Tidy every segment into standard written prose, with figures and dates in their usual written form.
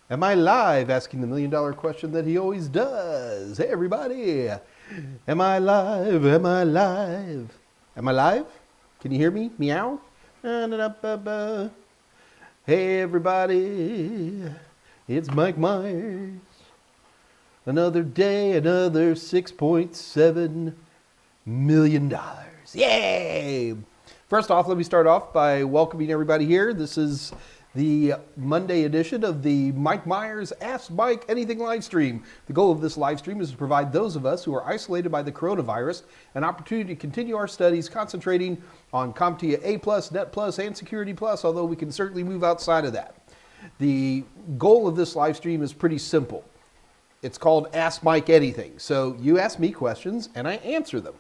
Am I live? Asking the $1,000,000 question that he always does. Hey, everybody. Am I live? Am I live? Am I live? Can you hear me? Meow? Hey, everybody. It's Mike Meyers. Another day, another $6.7 million. Yay! First off, let me start off by welcoming everybody here. This is the Monday edition of the Mike Meyers Ask Mike Anything live stream. The goal of this live stream is to provide those of us who are isolated by the coronavirus an opportunity to continue our studies concentrating on CompTIA A+, Net+, and Security+, although we can certainly move outside of that. The goal of this live stream is pretty simple. It's called Ask Mike Anything. So you ask me questions and I answer them.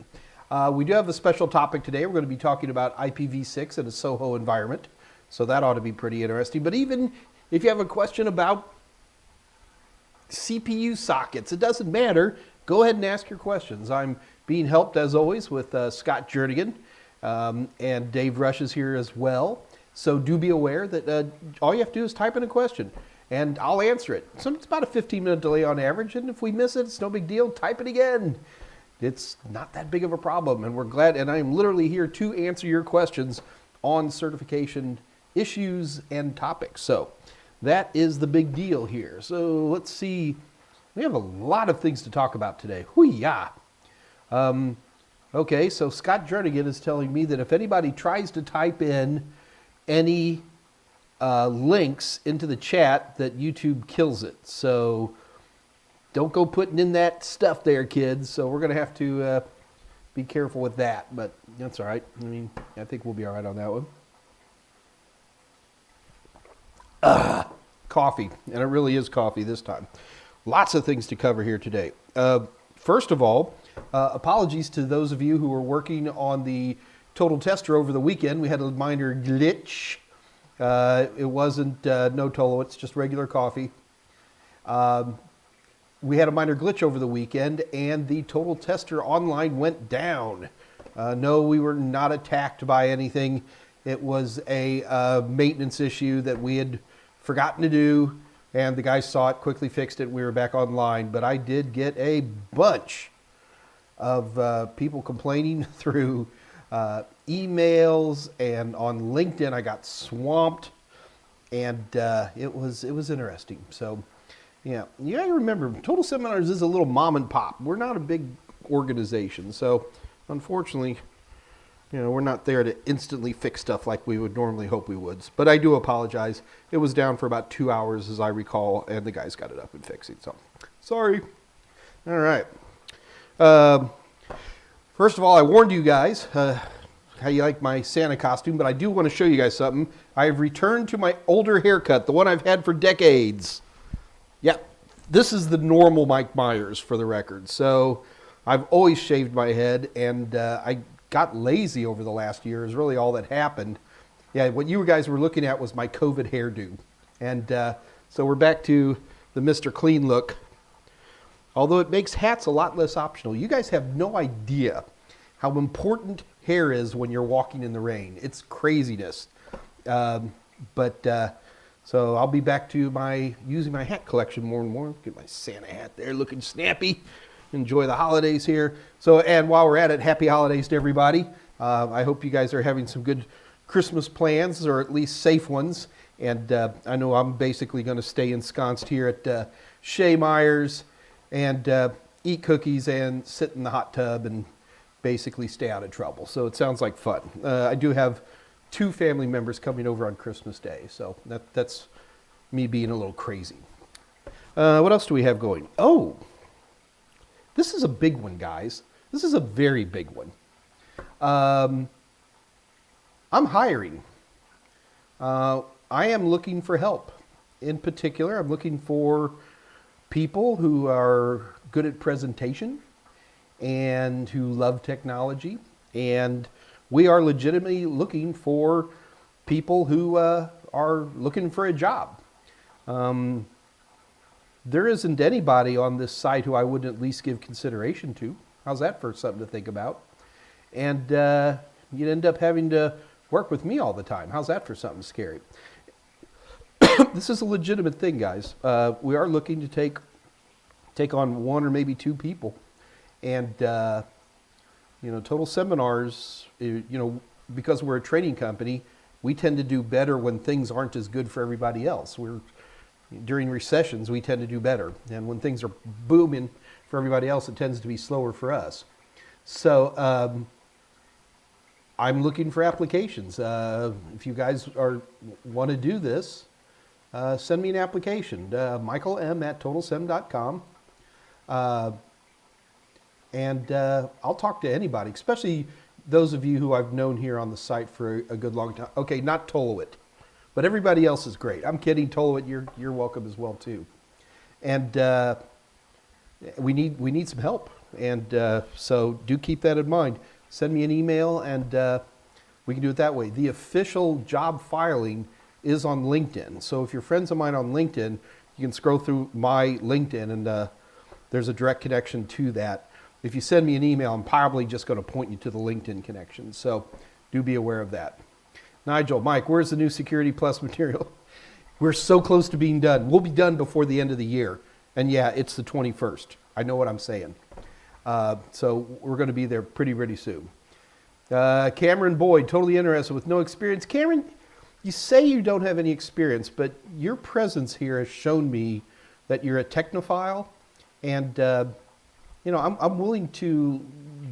We do have a special topic today. We're going to be talking about IPv6 in a SOHO environment. So that ought to be pretty interesting. But even if you have a question about CPU sockets, it doesn't matter. Go ahead and ask your questions. I'm being helped, as always, with Scott Jernigan, and Dave Rush is here as well. So do be aware that all you have to do is type in a question, and I'll answer it. So it's about a 15-minute delay on average, and if we miss it, it's no big deal. Type it again. It's not that big of a problem, and we're glad, and I am literally here to answer your questions on certification issues and topics. So that is the big deal here. So let's see. We have a lot of things to talk about today. Hoo-yah. Okay, so Scott Jernigan is telling me that if anybody tries to type in any links into the chat, that YouTube kills it. So don't go putting in that stuff there, kids. So we're going to have to be careful with that, but that's all right. I mean, I think we'll be all right on that one. Coffee, and it really is coffee this time. Lots of things to cover here today. First of all, apologies to those of you who were working on the Total Tester over the weekend. We had a minor glitch. It wasn't no Tolo, it's just regular coffee. We had a minor glitch over the weekend, and the Total Tester online went down. No, we were not attacked by anything. It was a maintenance issue that we had forgotten to do, and the guys saw it, quickly fixed it, we were back online. But I did get a bunch of people complaining through emails, and on LinkedIn I got swamped, and it was interesting. So yeah, you gotta remember, Total Seminars is a little mom and pop. We're not a big organization, so unfortunately, you know, we're not there to instantly fix stuff like we would normally hope we would. But I do apologize. It was down for about 2 hours, as I recall, and the guys got it up and fixed it. So, sorry. All right. First of all, I warned you guys how you like my Santa costume, but I do want to show you guys something. I have returned to my older haircut, the one I've had for decades. Yep, this is the normal Mike Meyers, for the record. So, I've always shaved my head, and I got lazy over the last year is really all that happened. Yeah, what you guys were looking at was my COVID hairdo. And so we're back to the Mr. Clean look. Although it makes hats a lot less optional. You guys have no idea how important hair is when you're walking in the rain. It's craziness. So I'll be back to using my hat collection more and more. Get my Santa hat there looking snappy. Enjoy the holidays here. So, and while we're at it, happy holidays to everybody. I hope you guys are having some good Christmas plans, or at least safe ones. And I know I'm basically going to stay ensconced here at Shea Meyers and eat cookies and sit in the hot tub and basically stay out of trouble. So it sounds like fun. I do have 2 family members coming over on Christmas Day. So that's me being a little crazy. What else do we have going? Oh, this is a big one, guys. This is a very big one. I'm hiring. I am looking for help. In particular, I'm looking for people who are good at presentation and who love technology. And we are legitimately looking for people who are looking for a job. There isn't anybody on this site who I wouldn't at least give consideration to. How's that for something to think about? And you'd end up having to work with me all the time. How's that for something scary? this is a legitimate thing, guys. We are looking to take on 1 or maybe 2 people. And, Total Seminars, because we're a training company, we tend to do better when things aren't as good for everybody else. During recessions, we tend to do better. And when things are booming for everybody else, it tends to be slower for us. So I'm looking for applications. If you guys want to do this, send me an application. michaelm@totalsem.com. And I'll talk to anybody, especially those of you who I've known here on the site for a good long time. Okay, not Tolowit, but everybody else is great. I'm kidding, Tolowit, you're welcome as well too. And we need some help, and so do keep that in mind. Send me an email, and we can do it that way. The official job filing is on LinkedIn. So if you're friends of mine on LinkedIn, you can scroll through my LinkedIn, and there's a direct connection to that. If you send me an email, I'm probably just going to point you to the LinkedIn connection. So do be aware of that. Nigel, Mike, where's the new Security Plus material? We're so close to being done. We'll be done before the end of the year. And yeah, it's the 21st. I know what I'm saying. So we're going to be there pretty soon. Cameron Boyd, totally interested with no experience. Cameron, you say you don't have any experience, but your presence here has shown me that you're a technophile, and I'm willing to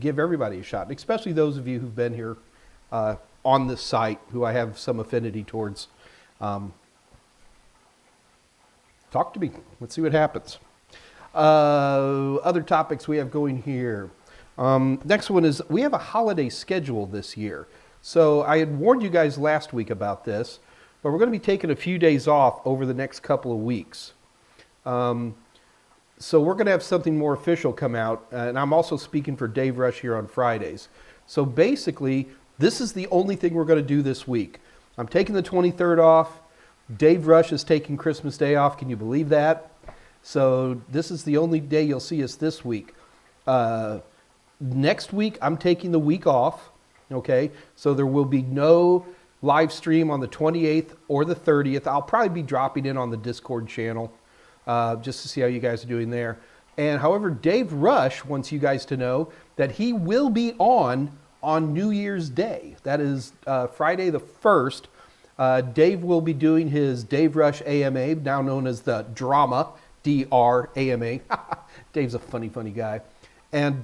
give everybody a shot, especially those of you who've been here on this site, who I have some affinity towards. Talk to me. Let's see what happens. Other topics we have going here. Next one is we have a holiday schedule this year. So I had warned you guys last week about this, but we're going to be taking a few days off over the next couple of weeks. So we're going to have something more official come out, and I'm also speaking for Dave Rush here on Fridays. So basically, this is the only thing we're going to do this week. I'm taking the 23rd off. Dave Rush is taking Christmas Day off. Can you believe that? So this is the only day you'll see us this week. Next week, I'm taking the week off. Okay, so there will be no live stream on the 28th or the 30th. I'll probably be dropping in on the Discord channel just to see how you guys are doing there. And however, Dave Rush wants you guys to know that he will be on New Year's Day. That is Friday the 1st. Dave will be doing his Dave Rush AMA, now known as the Drama, D-R-A-M-A. Dave's a funny guy. And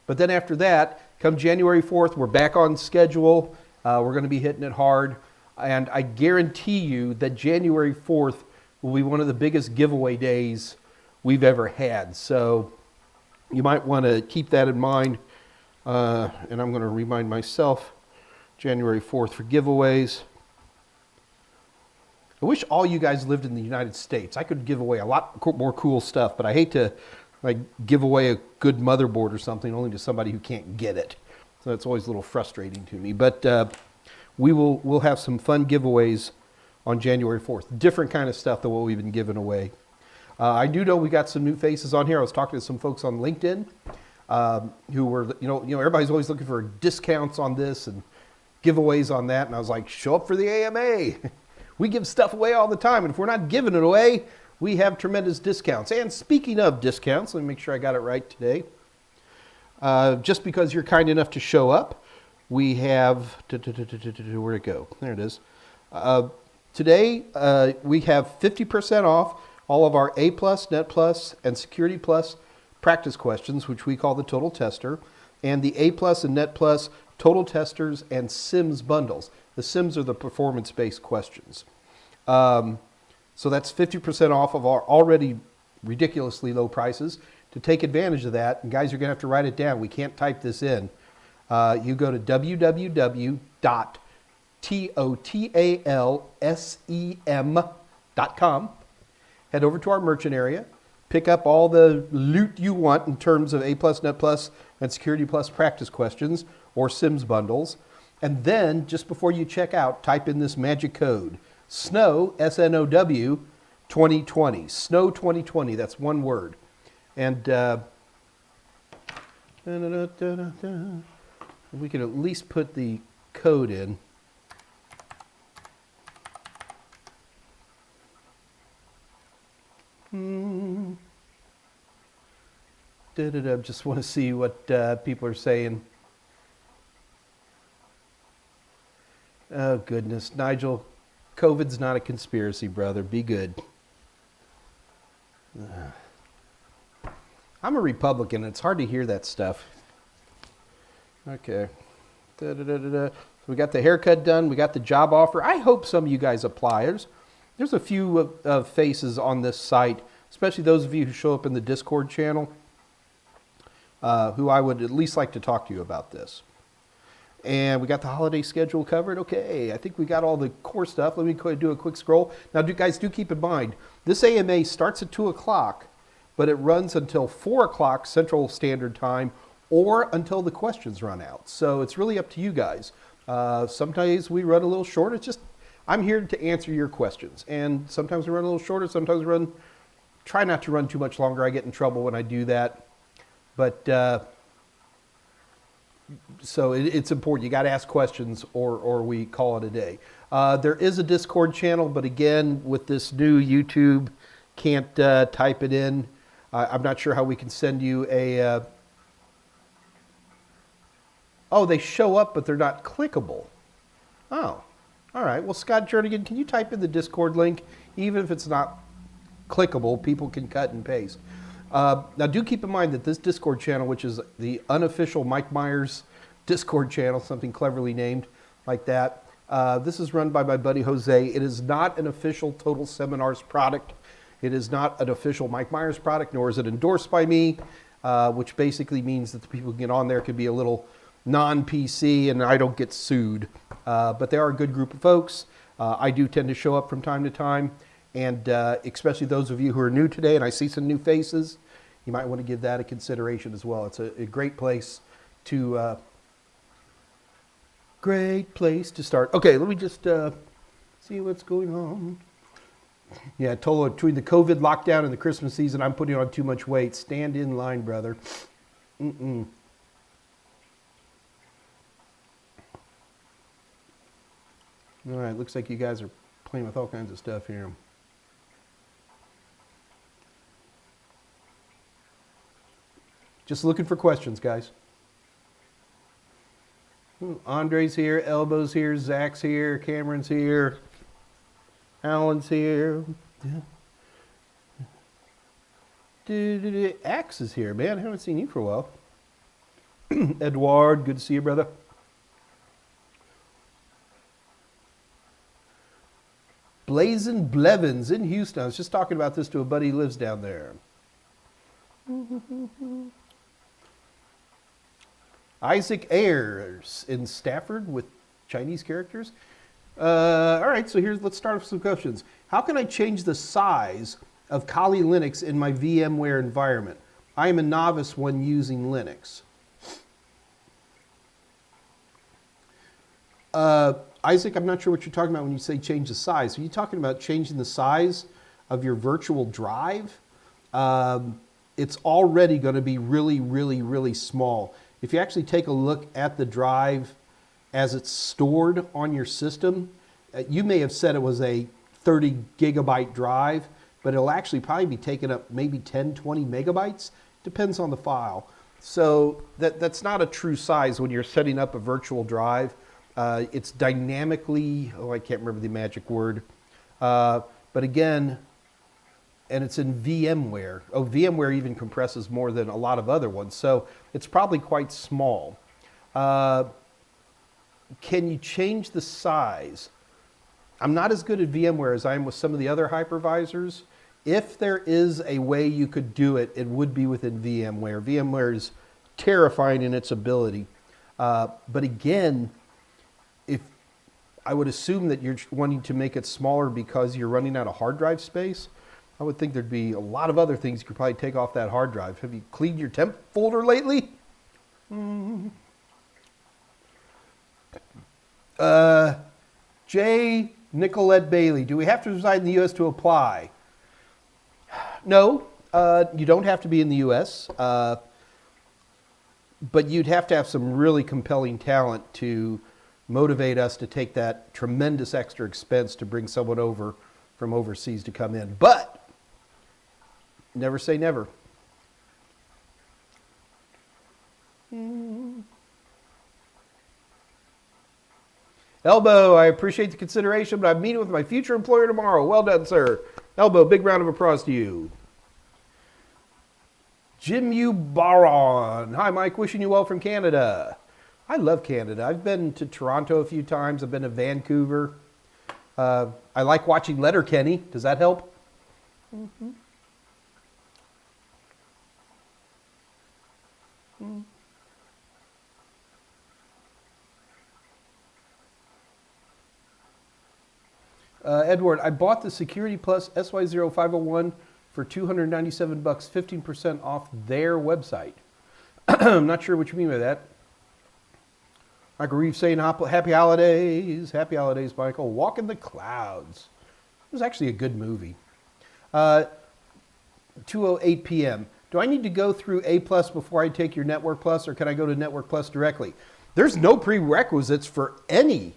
but then after that, come January 4th, we're back on schedule. We're going to be hitting it hard. And I guarantee you that January 4th will be one of the biggest giveaway days we've ever had. So you might want to keep that in mind. And I'm going to remind myself, January 4th for giveaways. I wish all you guys lived in the United States. I could give away a lot more cool stuff, but I hate to give away a good motherboard or something only to somebody who can't get it. So that's always a little frustrating to me. But we'll have some fun giveaways on January 4th. Different kind of stuff than what we've been giving away. I do know we got some new faces on here. I was talking to some folks on LinkedIn who were, everybody's always looking for discounts on this and giveaways on that. And I was like, show up for the AMA. We give stuff away all the time. And if we're not giving it away, we have tremendous discounts. And speaking of discounts, let me make sure I got it right today. Just because you're kind enough to show up, we have, where'd it go? There it is. Today, we have 50% off all of our A+, Net+, and Security Plus practice questions, which we call the Total Tester, and the A+ and Net+ Total Testers and SIMS bundles. The SIMS are the performance-based questions. So that's 50% off of our already ridiculously low prices. To take advantage of that, and guys, you're going to have to write it down. We can't type this in. You go to www.totalsem.com. Head over to our merchant area. Pick up all the loot you want in terms of A+, Net+, and Security Plus practice questions or SIMS bundles. And then, just before you check out, type in this magic code. SNOW, S-N-O-W, 2020. SNOW 2020, that's one word. And we can at least put the code in. Just want to see what people are saying. Oh, goodness. Nigel, COVID's not a conspiracy, brother. Be good. I'm a Republican. It's hard to hear that stuff. Okay. So we got the haircut done. We got the job offer. I hope some of you guys apply. There's a few faces on this site, especially those of you who show up in the Discord channel, who I would at least like to talk to you about this. And we got the holiday schedule covered. Okay, I think we got all the core stuff. Let me do a quick scroll. Now, guys, do keep in mind, this AMA starts at 2 o'clock, but it runs until 4 o'clock Central Standard Time or until the questions run out. So it's really up to you guys. Sometimes we run a little short. It's just, I'm here to answer your questions. And sometimes we run a little shorter, sometimes we try not to run too much longer. I get in trouble when I do that. But, so it's important. You got to ask questions or we call it a day. There is a Discord channel, but again, with this new YouTube, can't type it in. I'm not sure how we can send you a... oh, they show up, but they're not clickable. Oh, all right. Well, Scott Jernigan, can you type in the Discord link? Even if it's not clickable, people can cut and paste. Now, do keep in mind that this Discord channel, which is the unofficial Mike Meyers Discord channel, something cleverly named like that, this is run by my buddy Jose. It is not an official Total Seminars product. It is not an official Mike Meyers product, nor is it endorsed by me, which basically means that the people who get on there could be a little non-PC and I don't get sued. But they are a good group of folks. I do tend to show up from time to time. And especially those of you who are new today, and I see some new faces, you might want to give that a consideration as well. It's a great place to start. Okay, let me just see what's going on. Yeah, Tolo, between the COVID lockdown and the Christmas season, I'm putting on too much weight. Stand in line, brother. All right, looks like you guys are playing with all kinds of stuff here. Just looking for questions, guys. Andre's here, Elbow's here, Zach's here, Cameron's here, Alan's here. Yeah. Axe is here, man. I haven't seen you for a while. Edward, good to see you, brother. Blazin' Blevins in Houston. I was just talking about this to a buddy who lives down there. Isaac Ayers in Stafford with Chinese characters. All right, so let's start with some questions. How can I change the size of Kali Linux in my VMware environment? I am a novice when using Linux. Isaac, I'm not sure what you're talking about when you say change the size. Are you talking about changing the size of your virtual drive? It's already going to be really, really, really small. If you actually take a look at the drive as it's stored on your system, you may have said it was a 30 gigabyte drive, but it'll actually probably be taking up maybe 10, 20 megabytes. Depends on the file. So that's not a true size when you're setting up a virtual drive. It's dynamically, I can't remember the magic word, but again, and it's in VMware. Oh, VMware even compresses more than a lot of other ones, so it's probably quite small. Can you change the size? I'm not as good at VMware as I am with some of the other hypervisors. If there is a way you could do it, it would be within VMware. VMware is terrifying in its ability. But again, if I would assume that you're wanting to make it smaller because you're running out of hard drive space, I would think there'd be a lot of other things you could probably take off that hard drive. Have you cleaned your temp folder lately? J. Nicolette Bailey, do we have to reside in the U.S. to apply? No, you don't have to be in the U.S., but you'd have to have some really compelling talent to motivate us to take that tremendous extra expense to bring someone over from overseas to come in. But Never say never. Elbow, I appreciate the consideration, but I'm meeting with my future employer tomorrow. Well done, sir. Elbow, big round of applause to you. Jim U. Baron. Hi, Mike. Wishing you well from Canada. I love Canada. I've been to Toronto a few times. I've been to Vancouver. I like watching Letterkenny. Does that help? Mm-hmm. Mm. Edward, I bought the Security Plus SY0501 for $297, 15% off their website. I'm not sure what you mean by that. Michael Reeves saying happy holidays. Happy holidays, Michael. Walk in the Clouds. It was actually a good movie. 2:08 p.m. Do I need to go through A Plus before I take your Network Plus, or can I go to Network Plus directly? There's no prerequisites for any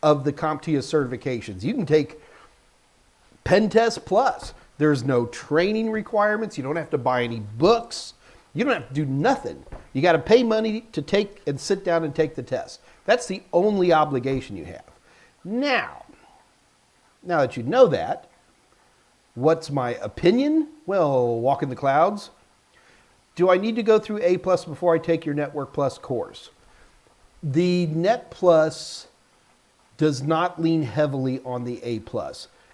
of the CompTIA certifications. You can take Pen Test Plus. There's no training requirements. You don't have to buy any books. You don't have to do nothing. You got to pay money to take and sit down and take the test. That's the only obligation you have. Now that you know that, what's my opinion? Well, walk in the clouds. Do I need to go through A Plus before I take your Network Plus course? The Net Plus does not lean heavily on the A+.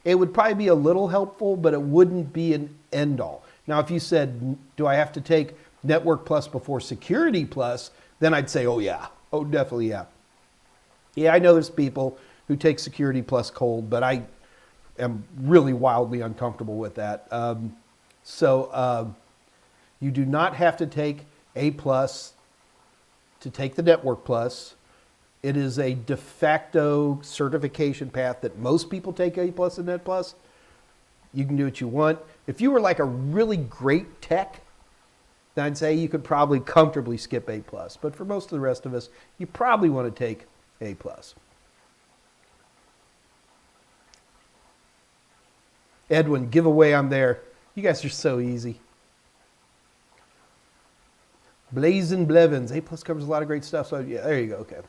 It would probably be a little helpful, but it wouldn't be an end-all. Now, if you said, do I have to take Network Plus before Security Plus, then I'd say, oh yeah, oh definitely yeah. Yeah, I know there's people who take Security Plus cold, but I am really wildly uncomfortable with that. You do not have to take A+ to take the Network Plus. It is a de facto certification path that most people take A+ and Net Plus. You can do what you want. If you were like a really great tech, then I'd say you could probably comfortably skip A+. But for most of the rest of us, you probably want to take A+. Edwin, giveaway, I'm there. You guys are so easy. Blazin' Blevins. A+ covers a lot of great stuff. So yeah, there you go. Okay.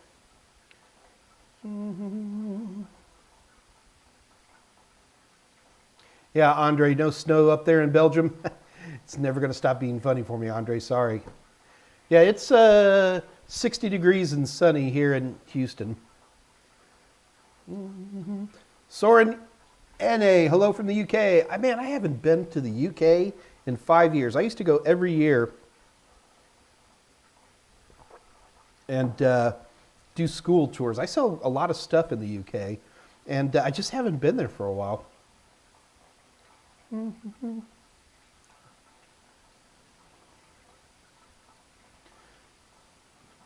Yeah, Andre, no snow up there in Belgium. It's never going to stop being funny for me, Andre. Sorry. Yeah, it's 60 degrees and sunny here in Houston. Soren N.A., hello from the UK. Man, I haven't been to the UK in 5 years. I used to go every year and do school tours. I sell a lot of stuff in the UK, and I just haven't been there for a while.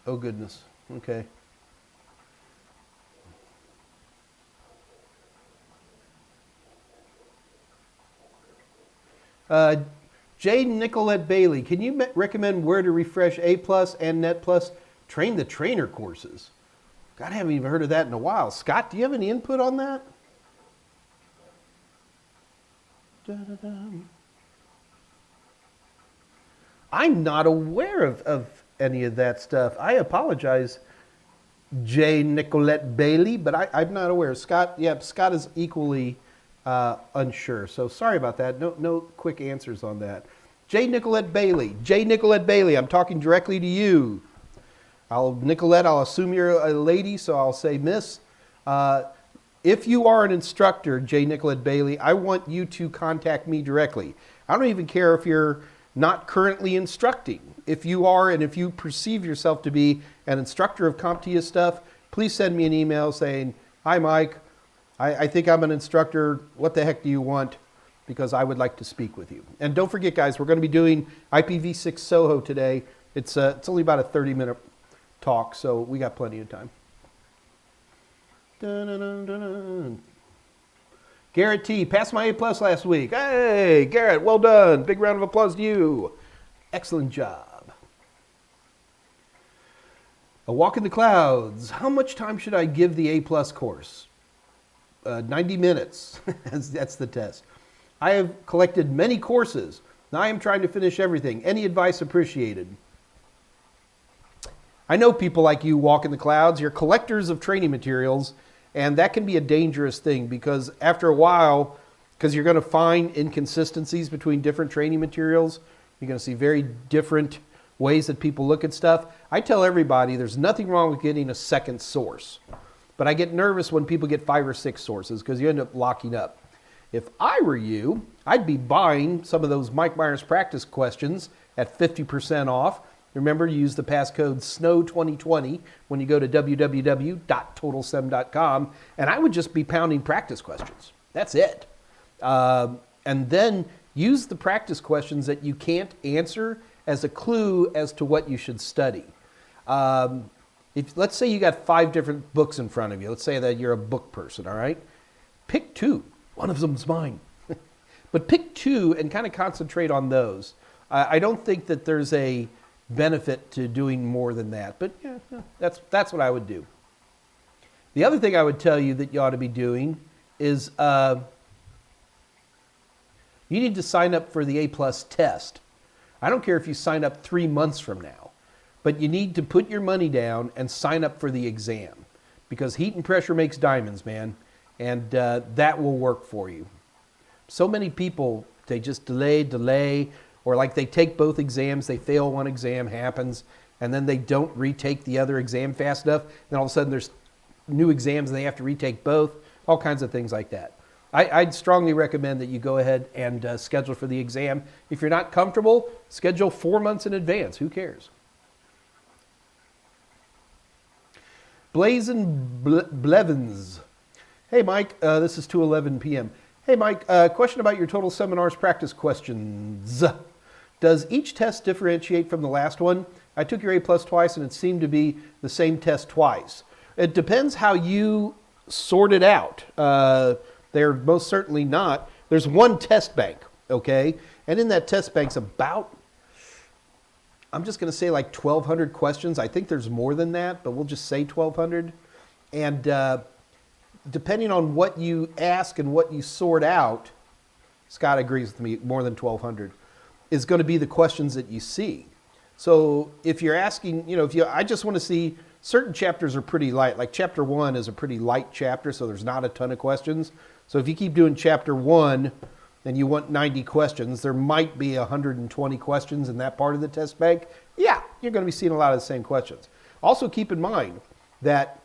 Oh, goodness. Okay. J. Nicolette Bailey, can you recommend where to refresh A+ and Net Plus Train the Trainer courses? God, I haven't even heard of that in a while. Scott, do you have any input on that? I'm not aware of any of that stuff. I apologize, J. Nicolette Bailey, but I'm not aware. Scott, yeah, Scott is equally unsure. So sorry about that. No quick answers on that. J. Nicolette Bailey, I'm talking directly to you. Nicolette, I'll assume you're a lady, so I'll say miss. If you are an instructor, J. Nicolette Bailey, I want you to contact me directly. I don't even care if you're not currently instructing. If you are, and if you perceive yourself to be an instructor of CompTIA stuff, please send me an email saying, hi Mike, I think I'm an instructor, what the heck do you want? Because I would like to speak with you. And don't forget guys, we're going to be doing IPv6 SOHO today. It's only about a 30-minute talk, so we got plenty of time. Dun, dun, dun, dun, dun. Garrett T, passed my A+ last week. Hey, Garrett, well done. Big round of applause to you. Excellent job. A walk in the clouds. How much time should I give the A+ course? 90 minutes. That's the test. I have collected many courses. Now I am trying to finish everything. Any advice appreciated? I know people like you walk in the clouds. You're collectors of training materials, and that can be a dangerous thing because after a while, because you're going to find inconsistencies between different training materials, you're going to see very different ways that people look at stuff. I tell everybody there's nothing wrong with getting a second source, but I get nervous when people get 5 or 6 sources because you end up locking up. If I were you, I'd be buying some of those Mike Meyers practice questions at 50% off. Remember, use the passcode SNOW2020 when you go to www.totalsem.com, and I would just be pounding practice questions. That's it. And then use the practice questions that you can't answer as a clue as to what you should study. Let's say you got 5 different books in front of you. Let's say that you're a book person, all right? Pick 2. One of them's mine. But pick 2 and kind of concentrate on those. I don't think that there's a benefit to doing more than that, but yeah, that's what I would do. The other thing I would tell you that you ought to be doing is you need to sign up for the A+ test. I don't care if you sign up 3 months from now, but you need to put your money down and sign up for the exam because heat and pressure makes diamonds, man, and that will work for you. So many people, they just delay, or like they take both exams, they fail one exam, happens, and then they don't retake the other exam fast enough. Then all of a sudden there's new exams and they have to retake both, all kinds of things like that. I'd strongly recommend that you go ahead and schedule for the exam. If you're not comfortable, schedule 4 months in advance. Who cares? Blazin' Blevins. Hey, Mike, this is 2:11 p.m. Hey, Mike, question about your Total Seminars practice questions. Does each test differentiate from the last one? I took your A+ twice and it seemed to be the same test twice. It depends how you sort it out. They're most certainly not. There's one test bank, okay? And in that test bank's about, I'm just going to say like 1,200 questions. I think there's more than that, but we'll just say 1,200. And depending on what you ask and what you sort out, Scott agrees with me, more than 1,200, is going to be the questions that you see. So if you're asking, I just want to see, certain chapters are pretty light. Like chapter 1 is a pretty light chapter, so there's not a ton of questions. So if you keep doing chapter 1 and you want 90 questions, there might be 120 questions in that part of the test bank. Yeah, you're going to be seeing a lot of the same questions. Also keep in mind that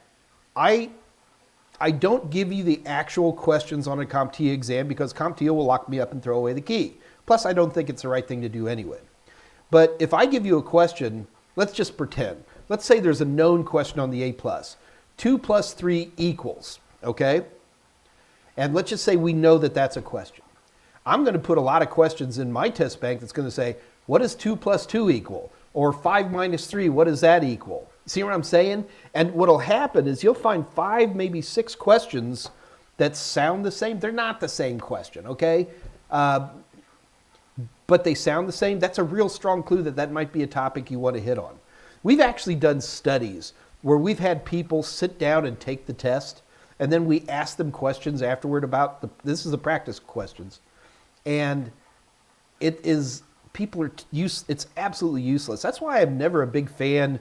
I don't give you the actual questions on a CompTIA exam because CompTIA will lock me up and throw away the key. Plus, I don't think it's the right thing to do anyway. But if I give you a question, let's just pretend. Let's say there's a known question on the A+. 2 + 3 equals, okay? And let's just say we know that that's a question. I'm going to put a lot of questions in my test bank that's going to say, what does 2 + 2 equal? Or 5 - 3, what does that equal? See what I'm saying? And what'll happen is you'll find 5, maybe 6 questions that sound the same. They're not the same question, okay? But they sound the same. That's a real strong clue that that might be a topic you want to hit on. We've actually done studies where we've had people sit down and take the test, and then we ask them questions afterward about this is the practice questions. And it's absolutely useless. That's why I'm never a big fan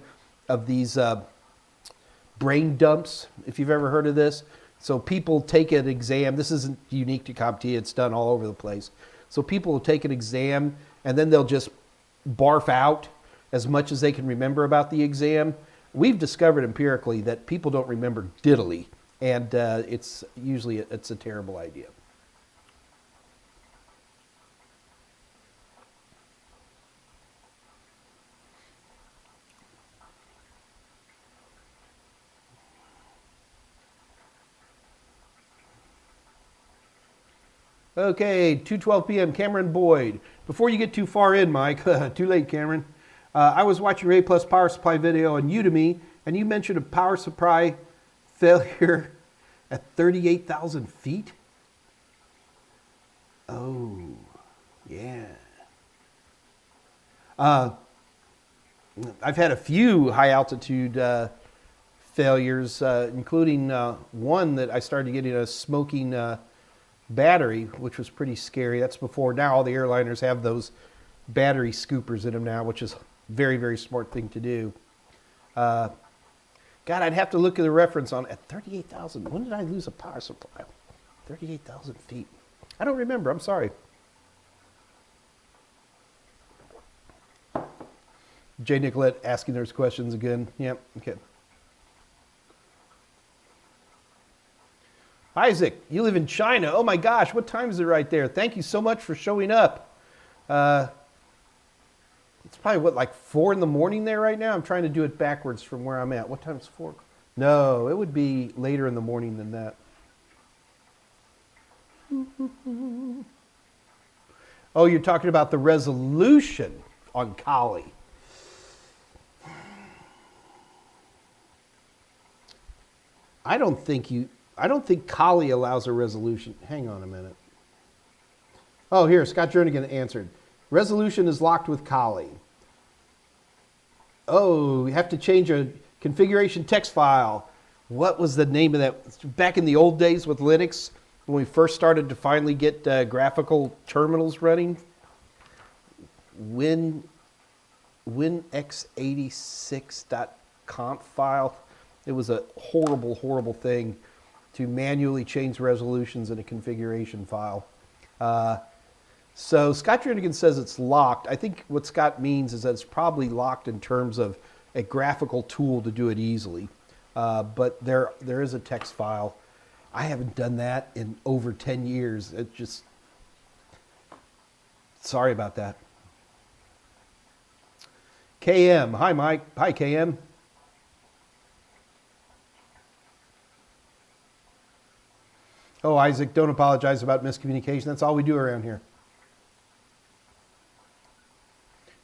of these brain dumps, if you've ever heard of this. So people take an exam. This isn't unique to CompTIA. It's done all over the place. So people will take an exam, and then they'll just barf out as much as they can remember about the exam. We've discovered empirically that people don't remember diddly, and it's a terrible idea. Okay, 2:12 p.m., Cameron Boyd. Before you get too far in, Mike, too late, Cameron. I was watching your A+ power supply video on Udemy, and you mentioned a power supply failure at 38,000 feet? Oh, yeah. I've had a few high-altitude failures, including one that I started getting a smoking battery, which was pretty scary. That's before now all the airliners have those battery scoopers in them now, which is a very, very smart thing to do. God, I'd have to look at the reference on at 38,000. When did I lose a power supply? 38,000 feet. I don't remember. I'm sorry. Jay Nicolette asking those questions again. Yep. Okay. Isaac, you live in China. Oh my gosh, what time is it right there? Thank you so much for showing up. It's probably, what, like 4 in the morning there right now? I'm trying to do it backwards from where I'm at. What time is 4? No, it would be later in the morning than that. Oh, you're talking about the resolution on Kali. I don't think Kali allows a resolution. Hang on a minute. Oh, here, Scott Jernigan answered. Resolution is locked with Kali. Oh, you have to change a configuration text file. What was the name of that? Back in the old days with Linux, when we first started to finally get graphical terminals running, winx86.conf file. It was a horrible, horrible thing to manually change resolutions in a configuration file. So Scott Jernigan says it's locked. I think what Scott means is that it's probably locked in terms of a graphical tool to do it easily. But there is a text file. I haven't done that in over 10 years. It just, sorry about that. KM, hi Mike. Hi KM. Oh, Isaac, don't apologize about miscommunication. That's all we do around here.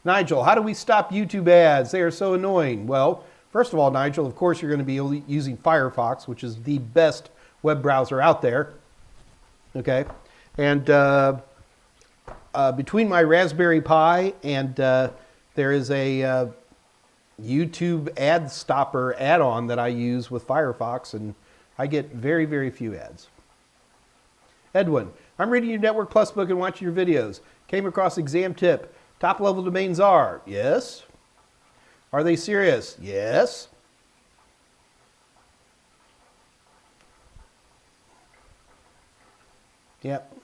Nigel, how do we stop YouTube ads? They are so annoying. Well, first of all, Nigel, of course you're going to be using Firefox, which is the best web browser out there. Okay? And between my Raspberry Pi and there is a YouTube ad stopper add-on that I use with Firefox, and I get very, very few ads. Edwin, I'm reading your Network Plus book and watching your videos. Came across exam tip. Top level domains are, yes. Are they serious? Yes. Yep.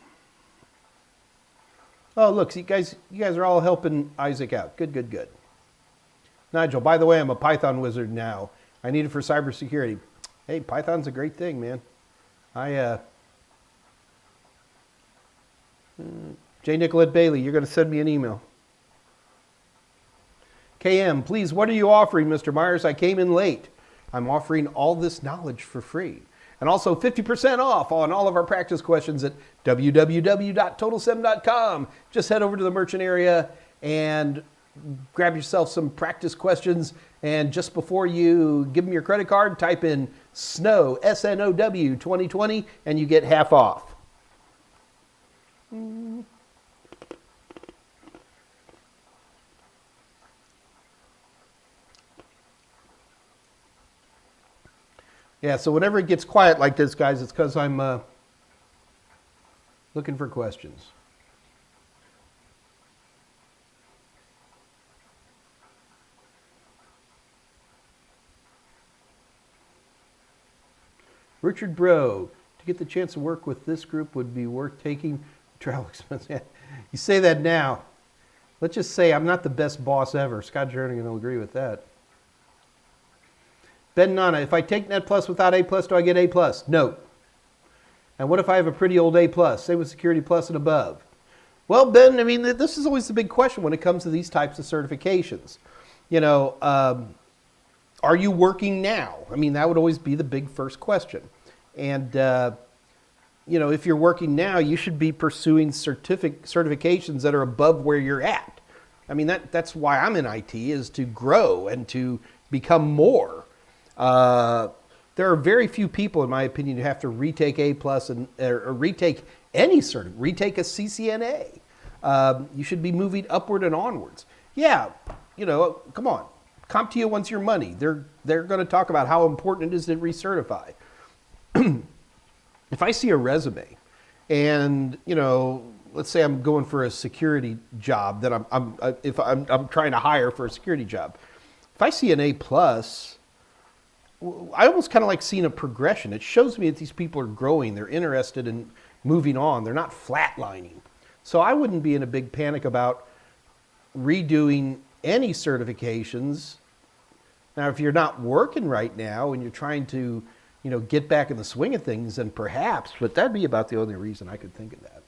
Oh, look, you guys are all helping Isaac out. Good, good, good. Nigel, by the way, I'm a Python wizard now. I need it for cybersecurity. Hey, Python's a great thing, man. J. Nicolette Bailey, you're going to send me an email. KM, please, what are you offering, Mr. Meyers? I came in late. I'm offering all this knowledge for free. And also 50% off on all of our practice questions at www.total7.com. Just head over to the merchant area and grab yourself some practice questions. And just before you give them your credit card, type in SNOW, S-N-O-W 2020, and you get half off. Yeah, so whenever it gets quiet like this, guys, it's because I'm looking for questions. Richard Bro, to get the chance to work with this group would be worth taking travel expense. Yeah. You say that now. Let's just say I'm not the best boss ever. Scott Jernigan will agree with that. Ben Nana, if I take Net Plus without A+, do I get A+? No. And what if I have a pretty old A+, say with Security Plus and above? Well, Ben, I mean, this is always the big question when it comes to these types of certifications. You know, are you working now? I mean, that would always be the big first question. And, you know, if you're working now, you should be pursuing certifications that are above where you're at. I mean, that's why I'm in IT, is to grow and to become more. There are very few people, in my opinion, who have to retake A+ or retake any certificate, retake a CCNA. You should be moving upward and onwards. Yeah, you know, come on. CompTIA wants your money. They're going to talk about how important it is to recertify. If I see a resume and, you know, let's say I'm going for a security job that I'm trying to hire for a security job. If I see an A+, I almost kind of like seeing a progression. It shows me that these people are growing. They're interested in moving on. They're not flatlining. So I wouldn't be in a big panic about redoing any certifications. Now, if you're not working right now and you're trying to, get back in the swing of things, then perhaps, but that'd be about the only reason I could think of that.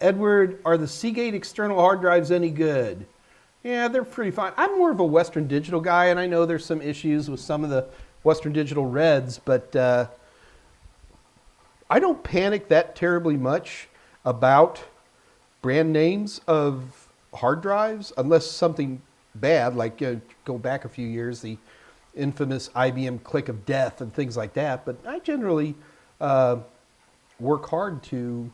Edward, are the Seagate external hard drives any good? Yeah, they're pretty fine. I'm more of a Western Digital guy, and I know there's some issues with some of the Western Digital Reds, but I don't panic that terribly much about brand names of hard drives, unless something bad, like go back a few years, the infamous IBM click of death and things like that. But I generally work hard to,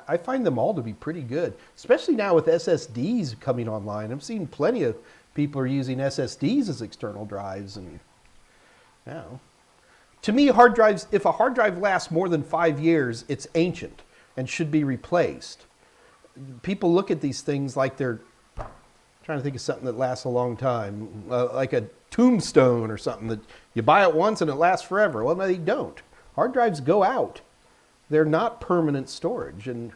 I find them all to be pretty good, especially now with SSDs coming online. I've seen plenty of people are using SSDs as external drives, and to me, hard drives, if a hard drive lasts more than 5 years, it's ancient and should be replaced. People look at these things like they're trying to think of something that lasts a long time, like a tombstone or something that you buy it once and it lasts forever. Well, no, they don't. Hard drives go out. They're not permanent storage. And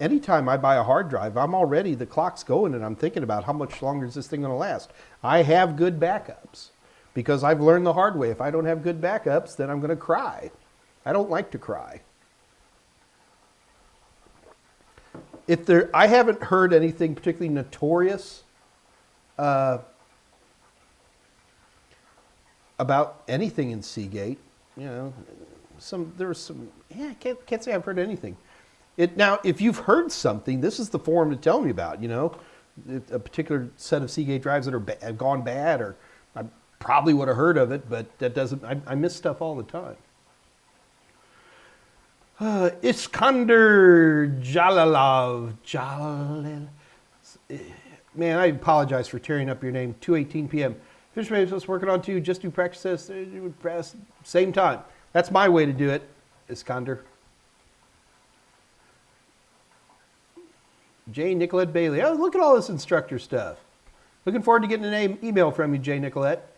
anytime I buy a hard drive, the clock's going and I'm thinking about how much longer is this thing going to last. I have good backups because I've learned the hard way. If I don't have good backups, then I'm going to cry. I don't like to cry. I haven't heard anything particularly notorious about anything in Seagate. There was some. I can't say I've heard anything. Now, if you've heard something, this is the forum to tell me about. A particular set of Seagate drives that have gone bad, or I probably would have heard of it, but that doesn't. I miss stuff all the time. Iskander Jalalov. Man, I apologize for tearing up your name. 2:18 p.m. Fisherman was working on two. Just do practice this. Same time. That's my way to do it, Iskander. J. Nicolette Bailey. Oh, look at all this instructor stuff. Looking forward to getting an email from you, J. Nicolette.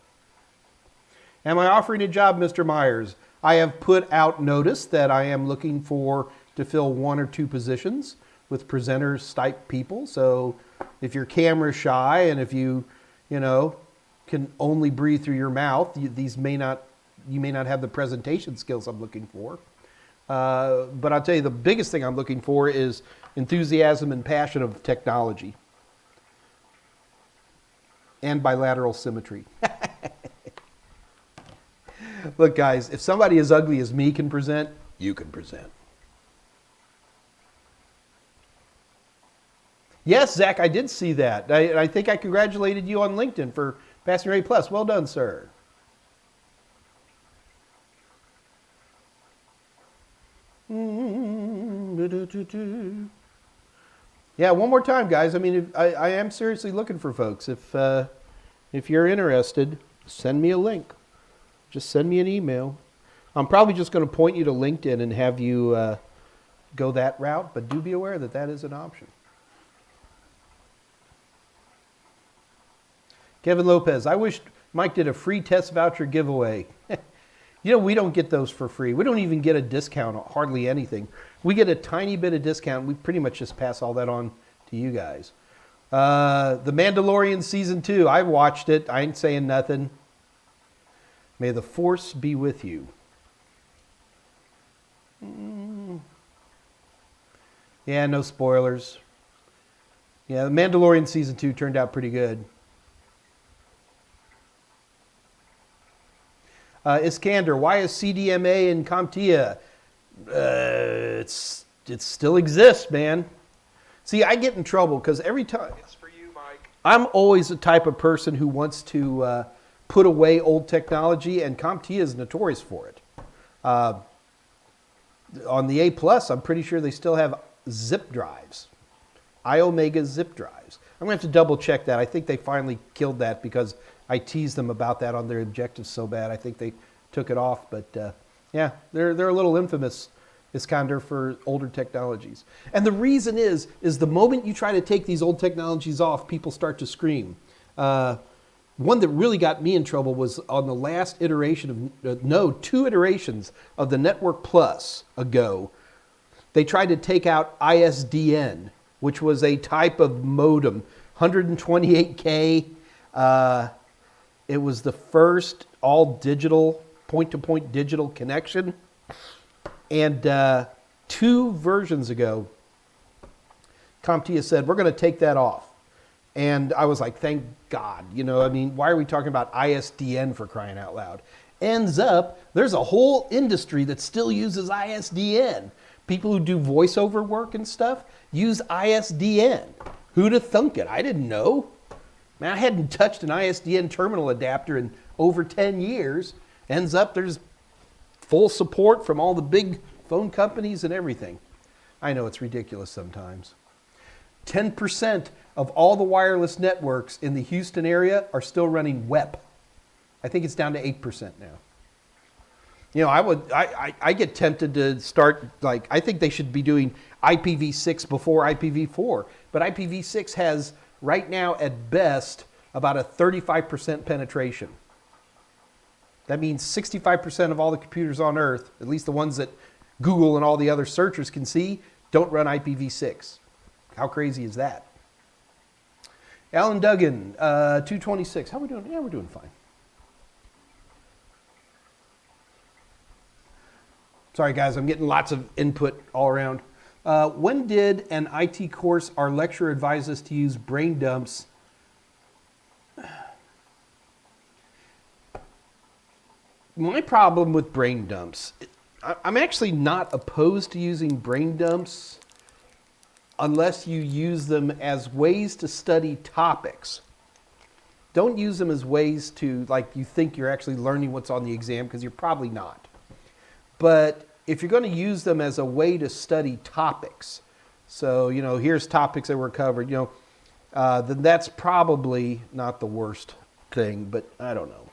Am I offering a job, Mr. Meyers? I have put out notice that I am looking to fill 1 or 2 positions with presenters type people. So if you're camera shy and if you can only breathe through your mouth, you may not have the presentation skills I'm looking for. But I'll tell you, the biggest thing I'm looking for is enthusiasm and passion of technology and bilateral symmetry. Look, guys, if somebody as ugly as me can present, you can present. Yes, Zach, I did see that. I think I congratulated you on LinkedIn for passing your A+. Well done, sir. Yeah, one more time, guys. I mean, I am seriously looking for folks. If you're interested, send me a link. Just send me an email. I'm probably just going to point you to LinkedIn and have you go that route, but do be aware that that is an option. Kevin Lopez, I wish Mike did a free test voucher giveaway. We don't get those for free. We don't even get a discount on hardly anything. We get a tiny bit of discount. We pretty much just pass all that on to you guys. The Mandalorian Season 2, I watched it. I ain't saying nothing. May the Force be with you. Yeah, no spoilers. Yeah, The Mandalorian Season 2 turned out pretty good. Iskander, why is CDMA in CompTIA? It still exists, man. See, I get in trouble because every time... It's for you, Mike. I'm always the type of person who wants to... put away old technology, and CompTIA is notorious for it. On the A+, I'm pretty sure they still have zip drives, iOmega zip drives. I'm going to have to double check that. I think they finally killed that because I teased them about that on their objectives so bad. I think they took it off, but yeah, they're a little infamous, Iskander, for older technologies. And the reason is the moment you try to take these old technologies off, people start to scream. One that really got me in trouble was on the last iteration of, 2 iterations of the Network Plus ago. They tried to take out ISDN, which was a type of modem, 128K. It was the first all digital, point-to-point digital connection. And 2 versions ago, CompTIA said, we're going to take that off. And I was like, thank God. You know, I mean, why are we talking about ISDN for crying out loud? Ends up, there's a whole industry that still uses ISDN. People who do voiceover work and stuff use ISDN. Who'd have thunk it? I didn't know. Man, I hadn't touched an ISDN terminal adapter in over 10 years. Ends up, there's full support from all the big phone companies and everything. I know it's ridiculous sometimes. 10% of all the wireless networks in the Houston area are still running WEP. I think it's down to 8% now. You know, I get tempted to start, like, I think they should be doing IPv6 before IPv4. But IPv6 has, right now, at best, about a 35% penetration. That means 65% of all the computers on Earth, at least the ones that Google and all the other searchers can see, don't run IPv6. How crazy is that? Alan Duggan, 226. How are we doing? Yeah, we're doing fine. Sorry, guys, I'm getting lots of input all around. When did an IT course our lecturer advise us to use brain dumps? My problem with brain dumps, I'm actually not opposed to using brain dumps unless you use them as ways to study topics. Don't use them as ways to, like, you think you're actually learning what's on the exam, because you're probably not. But if you're going to use them as a way to study topics, so, you know, here's topics that were covered, you know, then that's probably not the worst thing, but I don't know.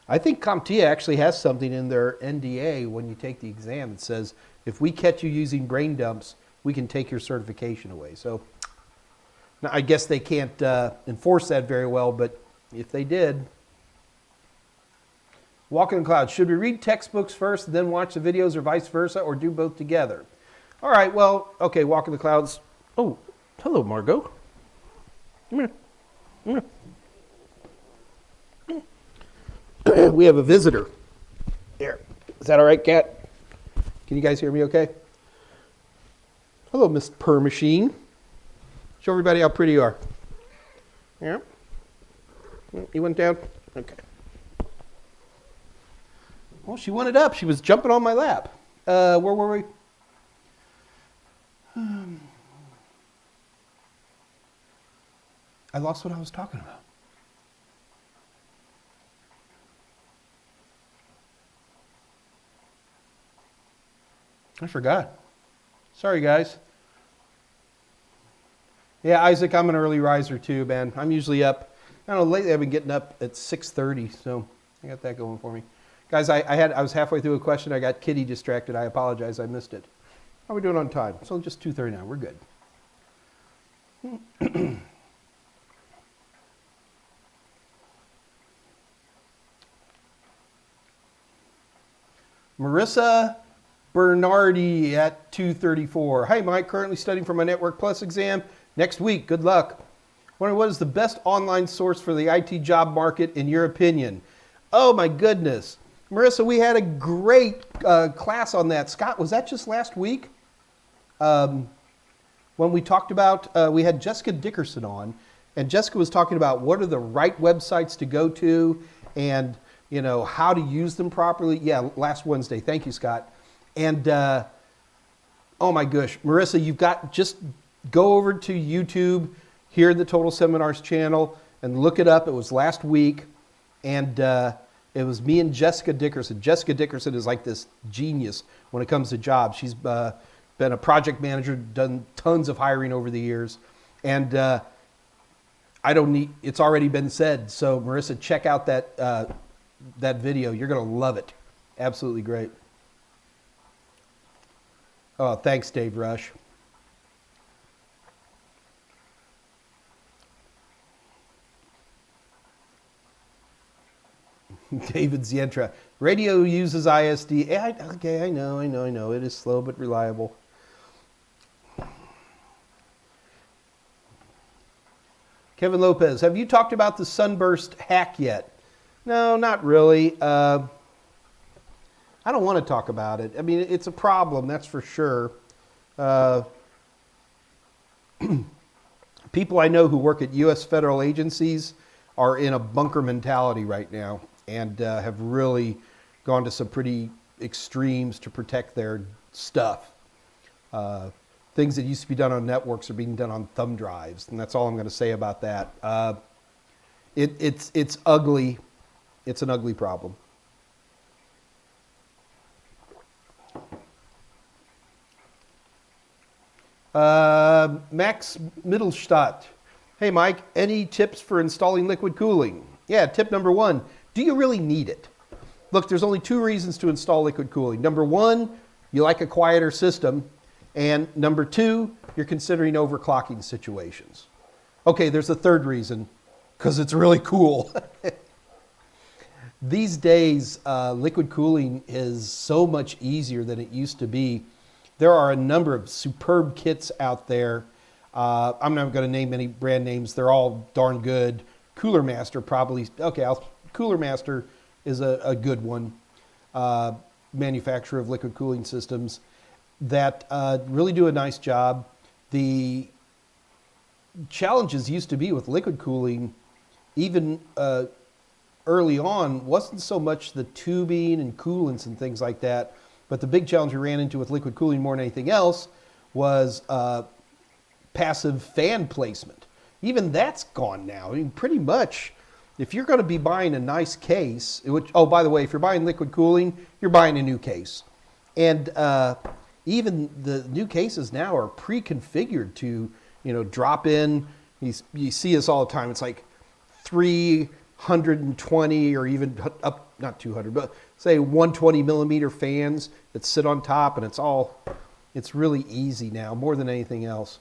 I think CompTIA actually has something in their NDA when you take the exam that says, if we catch you using brain dumps, we can take your certification away. So now I guess they can't enforce that very well, but if they did. Walk in the Clouds. Should we read textbooks first and then watch the videos, or vice versa, or do both together? All right, well, okay, Walk in the Clouds. Oh, hello, Margot. Come here. Come here. We have a visitor. There. Is that all right, Kat? Can you guys hear me okay? Hello, Miss Purr Machine. Show everybody how pretty you are. Yeah? You went down? Okay. Well, she wanted up. She was jumping on my lap. Where were we? I lost what I was talking about. I forgot. Sorry, guys. Yeah, Isaac, I'm an early riser too, man. I'm usually up. I don't know, lately I've been getting up at 6:30, so I got that going for me. Guys, I was halfway through a question. I got Kitty distracted. I apologize. I missed it. How are we doing on time? It's only just 2:39. We're good. Marissa Bernardi at 2:34. Hi, Mike. Currently studying for my Network Plus exam next week. Good luck. Wondering, what is the best online source for the IT job market in your opinion? Oh my goodness. Marissa, we had a great class on that. Scott, was that just last week? When we talked about, we had Jessica Dickerson on, and Jessica was talking about what are the right websites to go to and, you know, how to use them properly. Yeah, last Wednesday. Thank you, Scott. And, oh my gosh, Marissa, you've got, just go over to YouTube here in the Total Seminars channel and look it up. It was last week, and it was me and Jessica Dickerson. Jessica Dickerson is like this genius when it comes to jobs. She's been a project manager, done tons of hiring over the years. And I don't need, it's already been said. So Marissa, check out that, that video. You're going to love it. Absolutely great. Oh, thanks, Dave Rush. David Zientra. Radio uses ISD. Okay, I know. It is slow but reliable. Kevin Lopez, have you talked about the Sunburst hack yet? No, not really. I don't want to talk about it. I mean, it's a problem, that's for sure. People I know who work at U.S. federal agencies are in a bunker mentality right now and have really gone to some pretty extremes to protect their stuff. Things that used to be done on networks are being done on thumb drives, and that's all I'm going to say about that. It's ugly. It's an ugly problem. Max Mittelstadt. Hey, Mike, any tips for installing liquid cooling? Yeah, tip number 1, do you really need it? Look, there's only 2 reasons to install liquid cooling. Number 1, you like a quieter system. And number 2, you're considering overclocking situations. Okay, there's a third reason, because it's really cool. These days, liquid cooling is so much easier than it used to be. There are a number of superb kits out there. I'm not going to name any brand names. They're all darn good. Cooler Master probably, okay, Cooler Master is a good one. Manufacturer of liquid cooling systems that really do a nice job. The challenges used to be with liquid cooling, even early on, wasn't so much the tubing and coolants and things like that, but the big challenge we ran into with liquid cooling more than anything else was passive fan placement. Even that's gone now. I mean, pretty much, if you're going to be buying a nice case, which, oh, by the way, if you're buying liquid cooling, you're buying a new case. And even the new cases now are pre-configured to, drop in. You see this all the time. It's like 320 or even up, not 200, but say 120 millimeter fans that sit on top, and it's really easy now, more than anything else.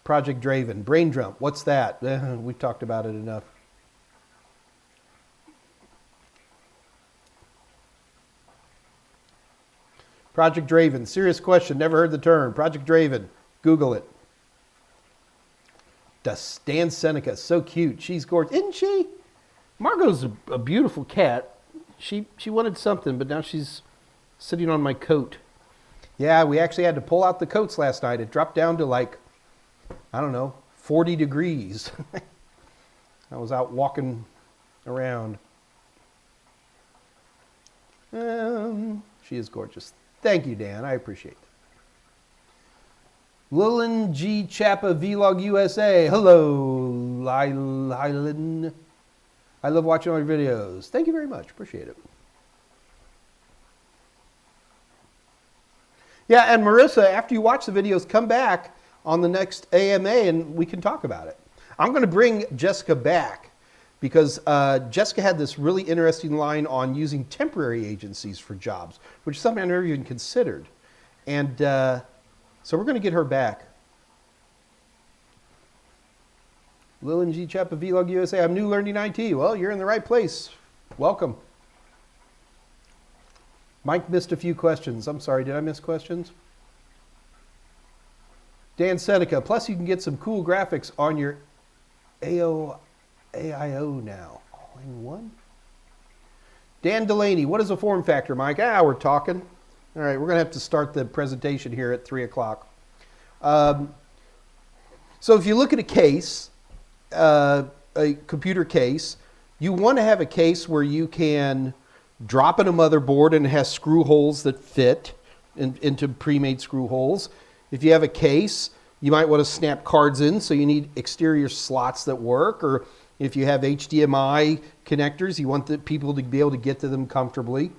Project Draven, Brain Dump, what's that? We've talked about it enough. Project Draven, serious question, never heard the term. Project Draven, Google it. Dan Seneca, so cute. She's gorgeous, isn't she? Margot's a beautiful cat. She wanted something, but now she's sitting on my coat. Yeah, we actually had to pull out the coats last night. It dropped down to like, I don't know, 40 degrees. I was out walking around. She is gorgeous. Thank you, Dan. I appreciate it. Lillian G. Chappa Vlog USA. Hello, Lillian. I love watching all your videos. Thank you very much. Appreciate it. Yeah, and Marissa, after you watch the videos, come back on the next AMA and we can talk about it. I'm going to bring Jessica back because Jessica had this really interesting line on using temporary agencies for jobs, which is something I never even considered. And so we're going to get her back. Lillian G. Chappa Vlog USA. I'm new learning IT. Well, you're in the right place. Welcome. Mike missed a few questions. I'm sorry, did I miss questions? Dan Seneca. Plus, you can get some cool graphics on your AIO now. All-in-one? Dan Delaney. What is a form factor, Mike? We're talking. All right, we're going to have to start the presentation here at 3 o'clock. So if you look at a case, a computer case, you want to have a case where you can drop in a motherboard and it has screw holes that fit into pre-made screw holes. If you have a case, you might want to snap cards in, so you need exterior slots that work. Or if you have HDMI connectors, you want the people to be able to get to them comfortably.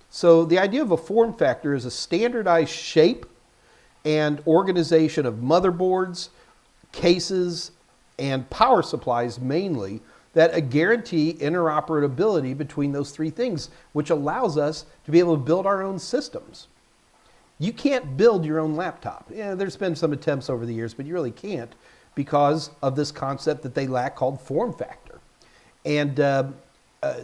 So the idea of a form factor is a standardized shape and organization of motherboards, cases, and power supplies mainly that guarantee interoperability between those three things, which allows us to be able to build our own systems. You can't build your own laptop. Yeah, there's been some attempts over the years, but you really can't because of this concept that they lack called form factor. And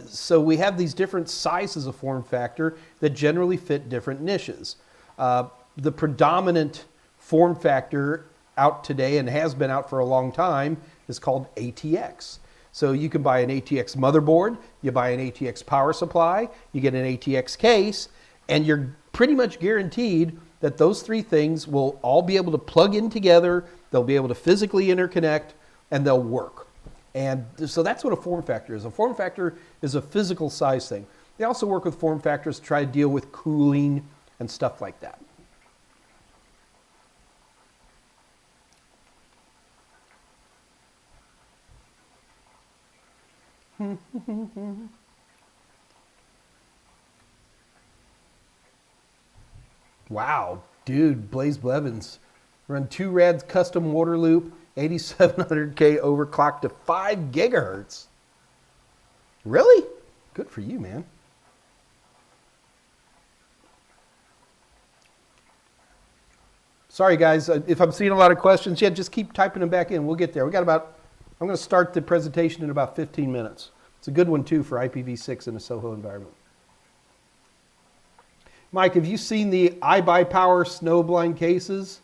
so we have these different sizes of form factor that generally fit different niches. The predominant form factor out today and has been out for a long time is called ATX. So you can buy an ATX motherboard, you buy an ATX power supply, you get an ATX case, and you're pretty much guaranteed that those three things will all be able to plug in together, they'll be able to physically interconnect, and they'll work. And so that's what a form factor is. A form factor is a physical size thing. They also work with form factors to try to deal with cooling and stuff like that. Wow, dude, Blaze Blevins. Run 2 rads custom water loop, 8700K overclock to 5 gigahertz. Really? Good for you, man. Sorry, guys, if I'm seeing a lot of questions, yeah, just keep typing them back in. We'll get there. We got about, I'm going to start the presentation in about 15 minutes. It's a good one, too, for IPv6 in a SOHO environment. Mike, have you seen the iBuyPower Snowblind cases?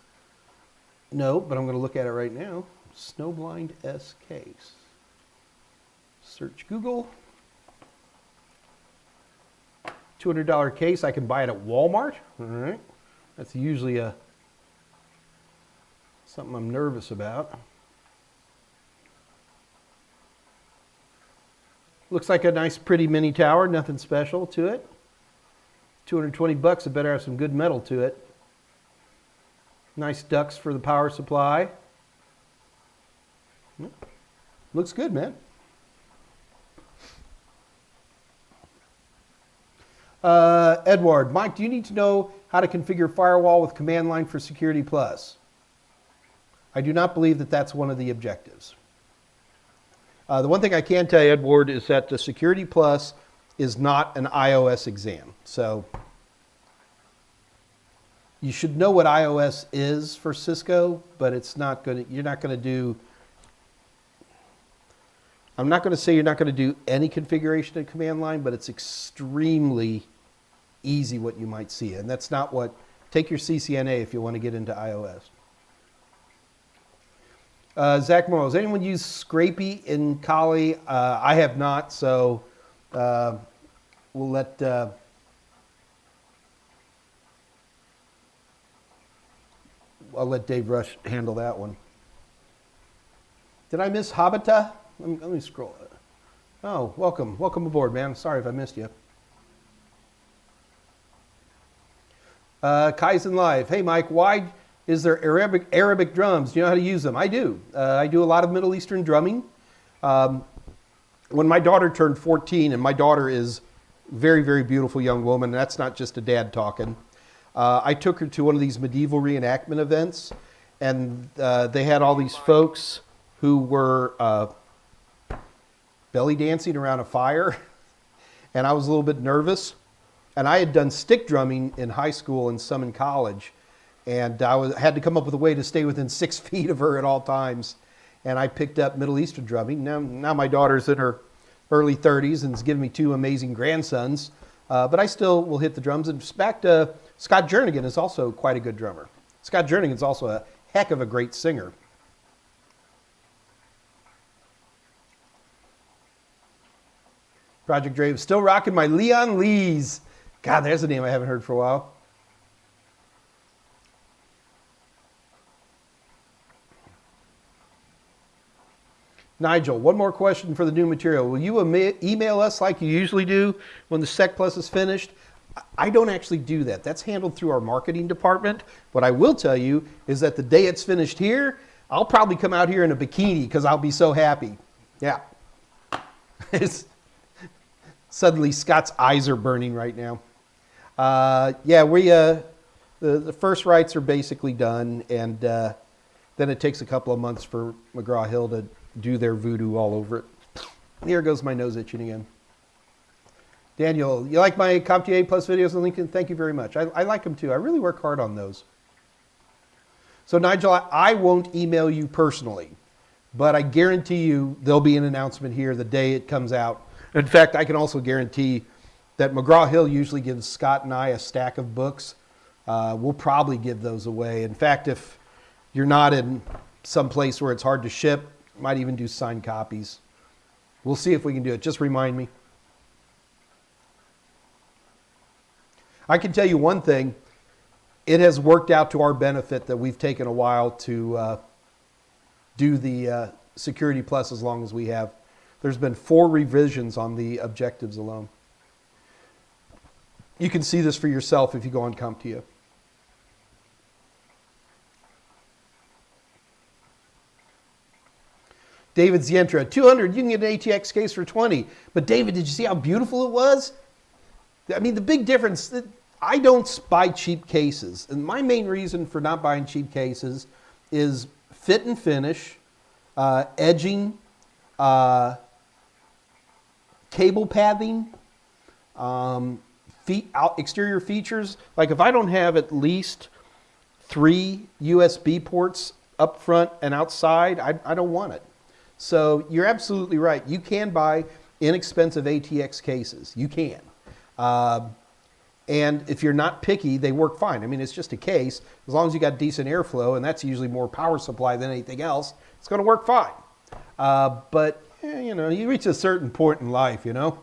No, but I'm going to look at it right now. Snowblind S case. Search Google. $200 case. I can buy it at Walmart. All right. That's usually something I'm nervous about. Looks like a nice, pretty mini tower. Nothing special to it. 220 bucks. It better have some good metal to it. Nice ducts for the power supply. Looks good, man. Edward, Mike, do you need to know how to configure firewall with command line for Security Plus? I do not believe that that's one of the objectives. The one thing I can tell you, Edward, is that the Security Plus is not an iOS exam. So you should know what iOS is for Cisco, but it's not going to, you're not going to do, I'm not going to say you're not going to do any configuration in command line, but it's extremely easy what you might see. And that's not what, take your CCNA if you want to get into iOS. Zach Morrow, has anyone used Scrapey in Kali? I have not, so we'll let I'll let Dave Rush handle that one. Did I miss Habita? Let me scroll. Oh, welcome. Welcome aboard, man. Sorry if I missed you. Kaizen Live. Hey, Mike, why is there Arabic drums? Do you know how to use them? I do. I do a lot of Middle Eastern drumming. When my daughter turned 14, and my daughter is a very, very beautiful young woman, and that's not just a dad talking, I took her to one of these medieval reenactment events, and they had all these folks who were belly dancing around a fire, and I was a little bit nervous. And I had done stick drumming in high school and some in college, and I had to come up with a way to stay within 6 feet of her at all times. And I picked up Middle Eastern drumming. Now my daughter's in her early 30s and has given me 2 amazing grandsons, but I still will hit the drums. And back to Scott Jernigan is also quite a good drummer. Scott Jernigan's also a heck of a great singer. Project Drave, still rocking my Leon Lees. God, there's a name I haven't heard for a while. Nigel, one more question for the new material. Will you email us like you usually do when the Sec Plus is finished? I don't actually do that. That's handled through our marketing department. What I will tell you is that the day it's finished here, I'll probably come out here in a bikini because I'll be so happy. Yeah. Suddenly Scott's eyes are burning right now. Yeah, the first writes are basically done, and then it takes a couple of months for McGraw-Hill to do their voodoo all over it. Here goes my nose itching again. Daniel, you like my CompTIA Plus videos on LinkedIn? Thank you very much. I like them too. I really work hard on those. So Nigel, I won't email you personally, but I guarantee you there'll be an announcement here the day it comes out. In fact, I can also guarantee that McGraw-Hill usually gives Scott and I a stack of books. We'll probably give those away. In fact, if you're not in some place where it's hard to ship, might even do signed copies. We'll see if we can do it. Just remind me. I can tell you one thing. It has worked out to our benefit that we've taken a while to do the Security Plus as long as we have. There's been 4 revisions on the objectives alone. You can see this for yourself if you go on CompTIA. David Zientra, 200, you can get an ATX case for 20. But David, did you see how beautiful it was? I mean, the big difference, I don't buy cheap cases. And my main reason for not buying cheap cases is fit and finish, edging, cable padding, exterior features. Like if I don't have at least 3 USB ports up front and outside, I don't want it. So you're absolutely right. You can buy inexpensive ATX cases. You can. And if you're not picky, they work fine. I mean, it's just a case. As long as you got decent airflow, and that's usually more power supply than anything else, it's going to work fine. But, you know, you reach a certain point in life, you know.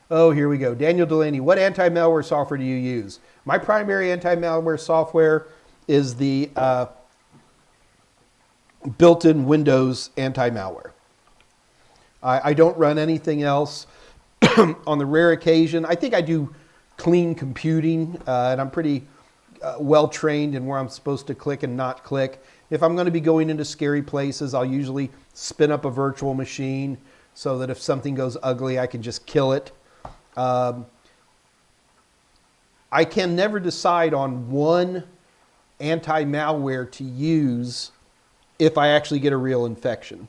Oh, here we go. Daniel Delaney, what anti-malware software do you use? My primary anti-malware software is the built-in Windows anti-malware. I don't run anything else. On the rare occasion, I think I do clean computing, and I'm pretty well trained in where I'm supposed to click and not click. If I'm going to be going into scary places, I'll usually spin up a virtual machine so that if something goes ugly, I can just kill it. I can never decide on one anti-malware to use if I actually get a real infection.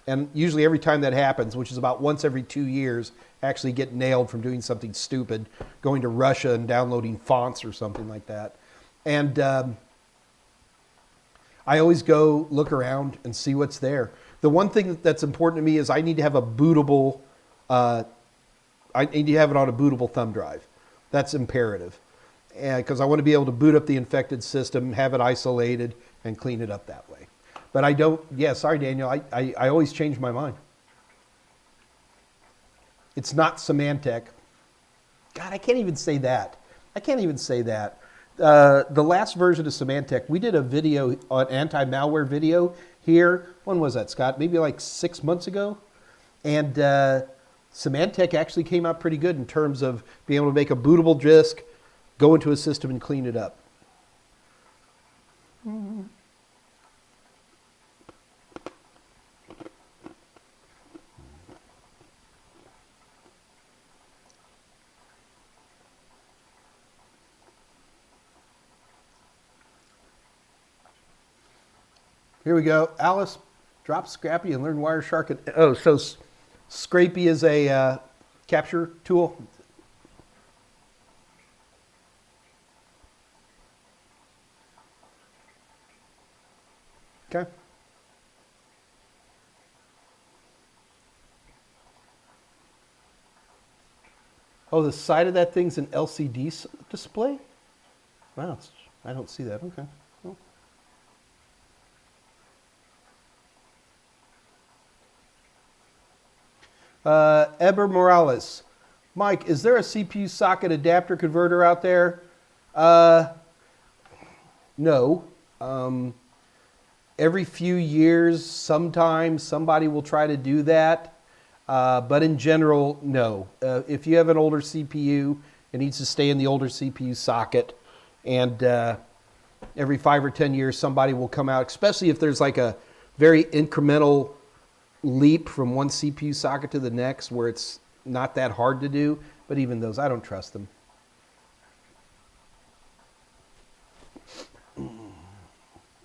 And usually every time that happens, which is about once every 2 years, I actually get nailed from doing something stupid, going to Russia and downloading fonts or something like that. And I always go look around and see what's there. The one thing that's important to me is I need to have a bootable, I need to have it on a bootable thumb drive. That's imperative. Because I want to be able to boot up the infected system, have it isolated, and clean it up that way. But I don't, yeah, sorry, Daniel, I always change my mind. It's not Symantec. God, I can't even say that. I can't even say that. The last version of Symantec, we did a video, an anti-malware video here. When was that, Scott? Maybe like 6 months ago? And Symantec actually came out pretty good in terms of being able to make a bootable disk, go into a system and clean it up. Mm-hmm. Here we go. Alice, drop Scrappy and learn Wireshark. Oh, so Scrapy is a capture tool. Okay. Oh, the side of that thing's an LCD display? Wow, I don't see that. Okay. Cool. Eber Morales. Mike, is there a CPU socket adapter converter out there? No. Every few years, sometimes somebody will try to do that. But in general, no. If you have an older CPU, it needs to stay in the older CPU socket. And every 5 or 10 years, somebody will come out, especially if there's like a very incremental leap from one CPU socket to the next where it's not that hard to do. But even those, I don't trust them.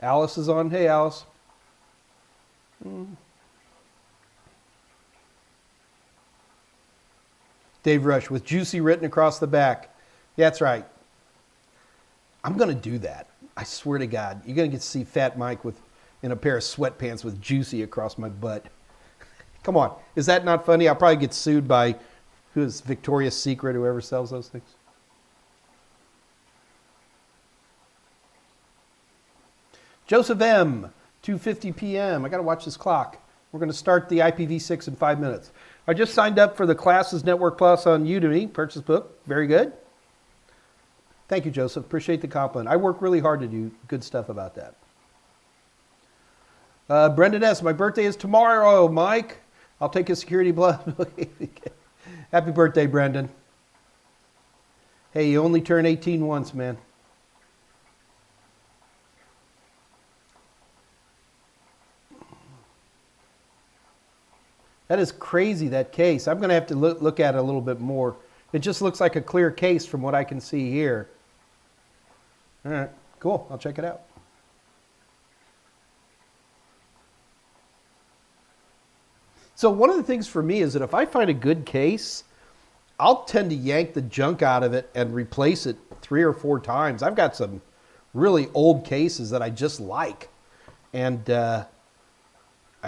Alice is on. Hey, Alice. Dave Rush with juicy written across the back. Yeah, that's right. I'm going to do that. I swear to God. You're going to get to see Fat Mike in a pair of sweatpants with juicy across my butt. Come on. Is that not funny? I'll probably get sued by, who is Victoria's Secret, whoever sells those things. Joseph M., 2:50 p.m. I got to watch this clock. We're going to start the IPv6 in 5 minutes. I just signed up for the Classes Network Plus on Udemy. Purchase book. Very good. Thank you, Joseph. Appreciate the compliment. I work really hard to do good stuff about that. Brendan S., my birthday is tomorrow, Mike. I'll take a security blood. Happy birthday, Brendan. Hey, you only turn 18 once, man. That is crazy, that case. I'm going to have to look at it a little bit more. It just looks like a clear case from what I can see here. All right, cool. I'll check it out. So one of the things for me is that if I find a good case, I'll tend to yank the junk out of it and replace it 3 or 4 times. I've got some really old cases that I just like, and I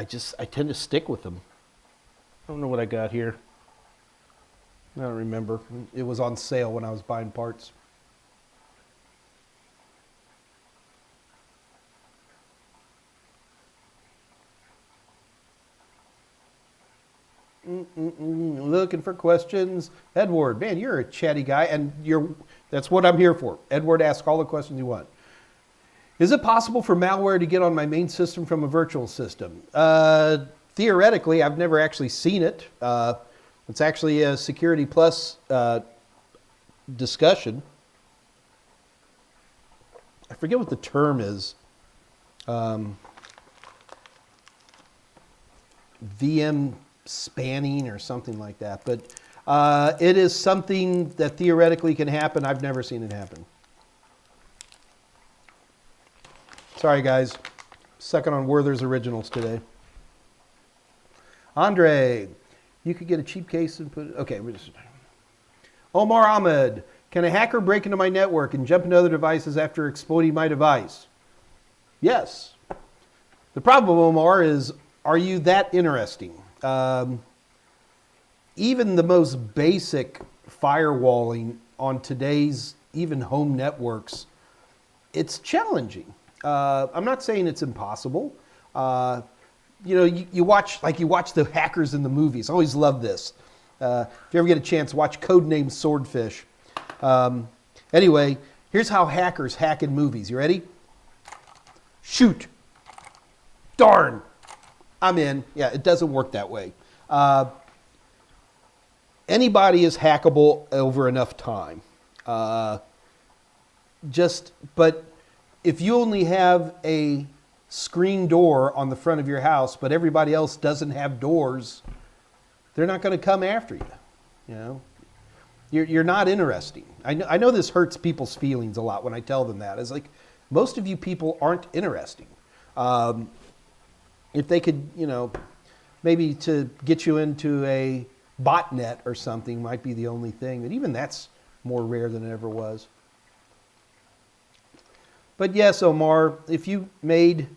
tend to stick with them. I don't know what I got here. I don't remember. It was on sale when I was buying parts. Looking for questions. Edward, man, you're a chatty guy, and that's what I'm here for. Edward, ask all the questions you want. Is it possible for malware to get on my main system from a virtual system? Theoretically, I've never actually seen it. It's actually a Security Plus discussion. I forget what the term is. VM spanning or something like that. But it is something that theoretically can happen. I've never seen it happen. Sorry, guys. Sucking on Werther's Originals today. Andre, you could get a cheap case and put it. Okay, Omar Ahmed, can a hacker break into my network and jump into other devices after exploiting my device? Yes. The problem, Omar, is, are you that interesting? Even the most basic firewalling on today's even home networks, it's challenging. I'm not saying it's impossible. You know, you watch the hackers in the movies. I always love this. If you ever get a chance, watch Codename Swordfish. Anyway, here's how hackers hack in movies. You ready? Shoot. Darn. I'm in. Yeah, it doesn't work that way. Anybody is hackable over enough time. But if you only have a screen door on the front of your house, but everybody else doesn't have doors, they're not going to come after you. You know, you're not interesting. I know this hurts people's feelings a lot when I tell them that. It's like, most of you people aren't interesting. If they could, you know, maybe to get you into a botnet or something might be the only thing. But even that's more rare than it ever was. But yes, Omar, if you made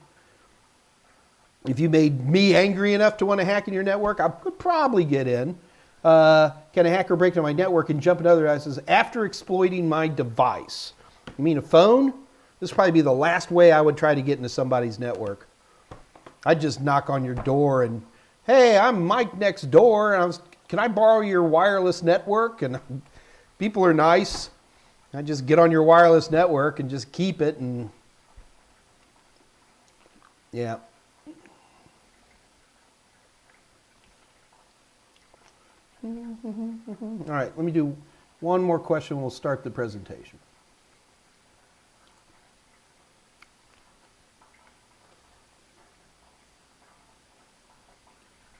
me angry enough to want to hack in your network, I could probably get in. Can a hacker break into my network and jump into other devices after exploiting my device? You mean a phone? This would probably be the last way I would try to get into somebody's network. I'd just knock on your door and, hey, I'm Mike next door, and can I borrow your wireless network? And people are nice. I just get on your wireless network and just keep it, and yeah. All right, let me do one more question. We'll start the presentation.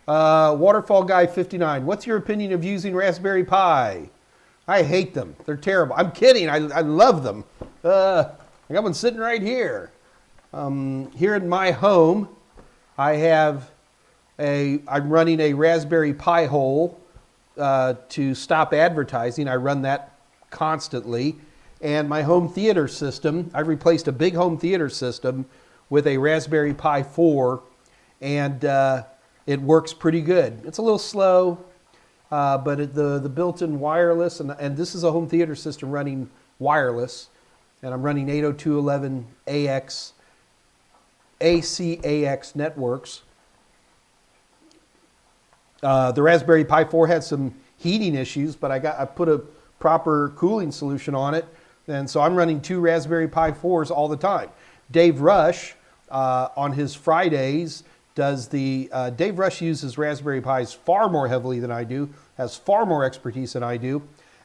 Waterfall Guy 59. What's your opinion of using Raspberry Pi? I hate them. They're terrible. I'm kidding. I love them. I got one sitting right here. Here in my home, I'm running a Raspberry Pi hole to stop advertising. I run that constantly. And my home theater system, I've replaced a big home theater system with a Raspberry Pi 4, and it works pretty good. It's a little slow, but the built-in wireless, and this is a home theater system running wireless, and I'm running 802.11ax, ACAX networks. The Raspberry Pi 4 had some heating issues, but I put a proper cooling solution on it, and so I'm running 2 Raspberry Pi 4s all the time. Dave Rush, on his Fridays, Dave Rush uses Raspberry Pis far more heavily than I do, has far more expertise than I do.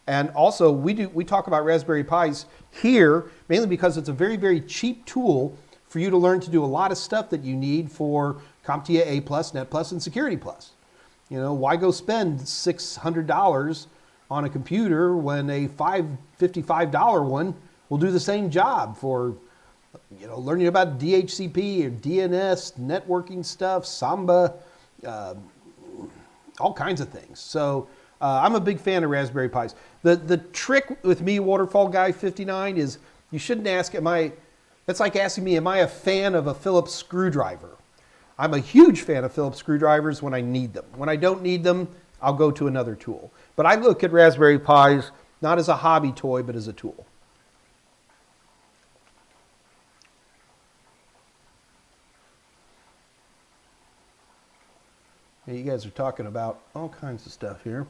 And also, we talk about Raspberry Pis here, mainly because it's a very, very cheap tool for you to learn to do a lot of stuff that you need for CompTIA A+, Net+, and Security+. You know, why go spend $600 on a computer when a $55 one will do the same job for, you know, learning about DHCP or DNS, networking stuff, Samba, all kinds of things. So I'm a big fan of Raspberry Pis. The trick with me, Waterfall Guy 59, is you shouldn't ask, that's like asking me, am I a fan of a Phillips screwdriver? I'm a huge fan of Phillips screwdrivers when I need them. When I don't need them, I'll go to another tool. But I look at Raspberry Pis not as a hobby toy, but as a tool. You guys are talking about all kinds of stuff here.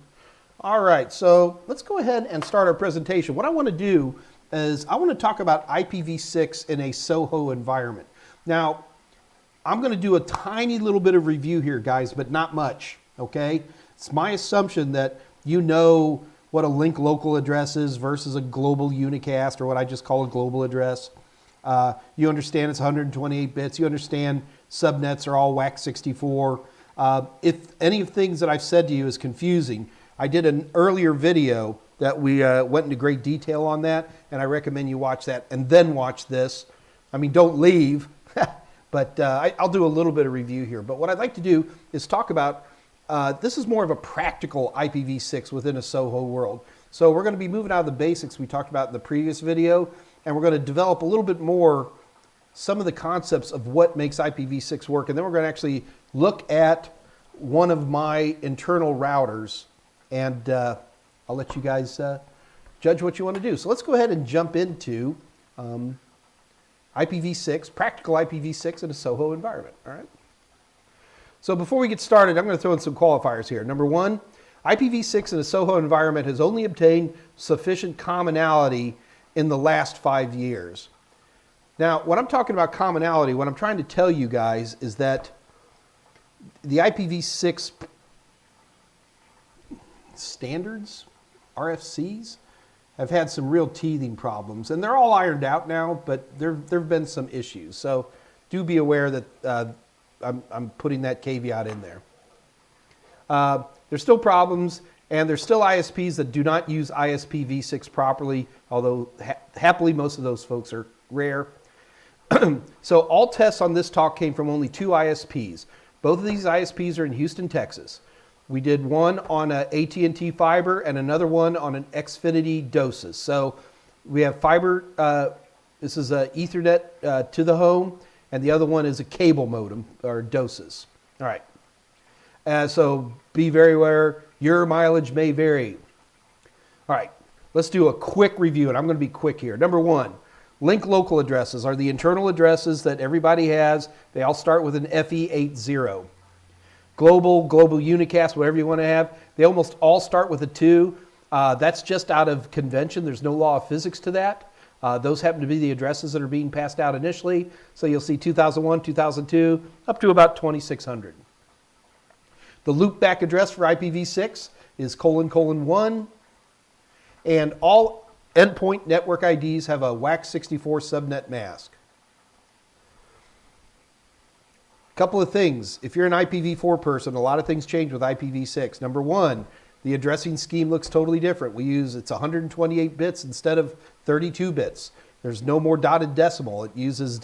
All right, so let's go ahead and start our presentation. What I want to do is I want to talk about IPv6 in a SOHO environment. Now, I'm going to do a tiny little bit of review here, guys, but not much, okay? It's my assumption that you know what a link local address is versus a global unicast, or what I just call a global address. You understand it's 128 bits. You understand subnets are all WAC 64. If any of the things that I've said to you is confusing, I did an earlier video that we went into great detail on that, and I recommend you watch that and then watch this. I mean, don't leave, but I'll do a little bit of review here. But what I'd like to do is talk about, this is more of a practical IPv6 within a SOHO world. So we're going to be moving out of the basics we talked about in the previous video, and we're going to develop a little bit more some of the concepts of what makes IPv6 work, and then we're going to actually look at one of my internal routers, and I'll let you guys judge what you want to do. So let's go ahead and jump into IPv6, practical IPv6 in a SOHO environment. All right. So before we get started, I'm going to throw in some qualifiers here. Number one, IPv6 in a SOHO environment has only obtained sufficient commonality in the last 5 years. Now, when I'm talking about commonality, what I'm trying to tell you guys is that the IPv6 standards, RFCs, have had some real teething problems, and they're all ironed out now, but there have been some issues. So do be aware that I'm putting that caveat in there. There's still problems, and there's still ISPs that do not use ISPv6 properly, although happily most of those folks are rare. So all tests on this talk came from only 2 ISPs. Both of these ISPs are in Houston, Texas. We did one on a AT&T fiber and another one on an Xfinity DOSIS. So we have fiber, this is a Ethernet to the home, and the other one is a cable modem, or DOSIS. All right. So be very aware, your mileage may vary. All right, let's do a quick review, and I'm going to be quick here. Number one, link local addresses are the internal addresses that everybody has. They all start with an FE80. Global unicast, whatever you want to have, they almost all start with a 2. That's just out of convention. There's no law of physics to that. Those happen to be the addresses that are being passed out initially. So you'll see 2001, 2002, up to about 2600. The loopback address for IPv6 is ::1, and all endpoint network IDs have a WAC 64 subnet mask. Couple of things. If you're an IPv4 person, a lot of things change with IPv6. Number one, the addressing scheme looks totally different. It's 128 bits instead of 32 bits. There's no more dotted decimal. It uses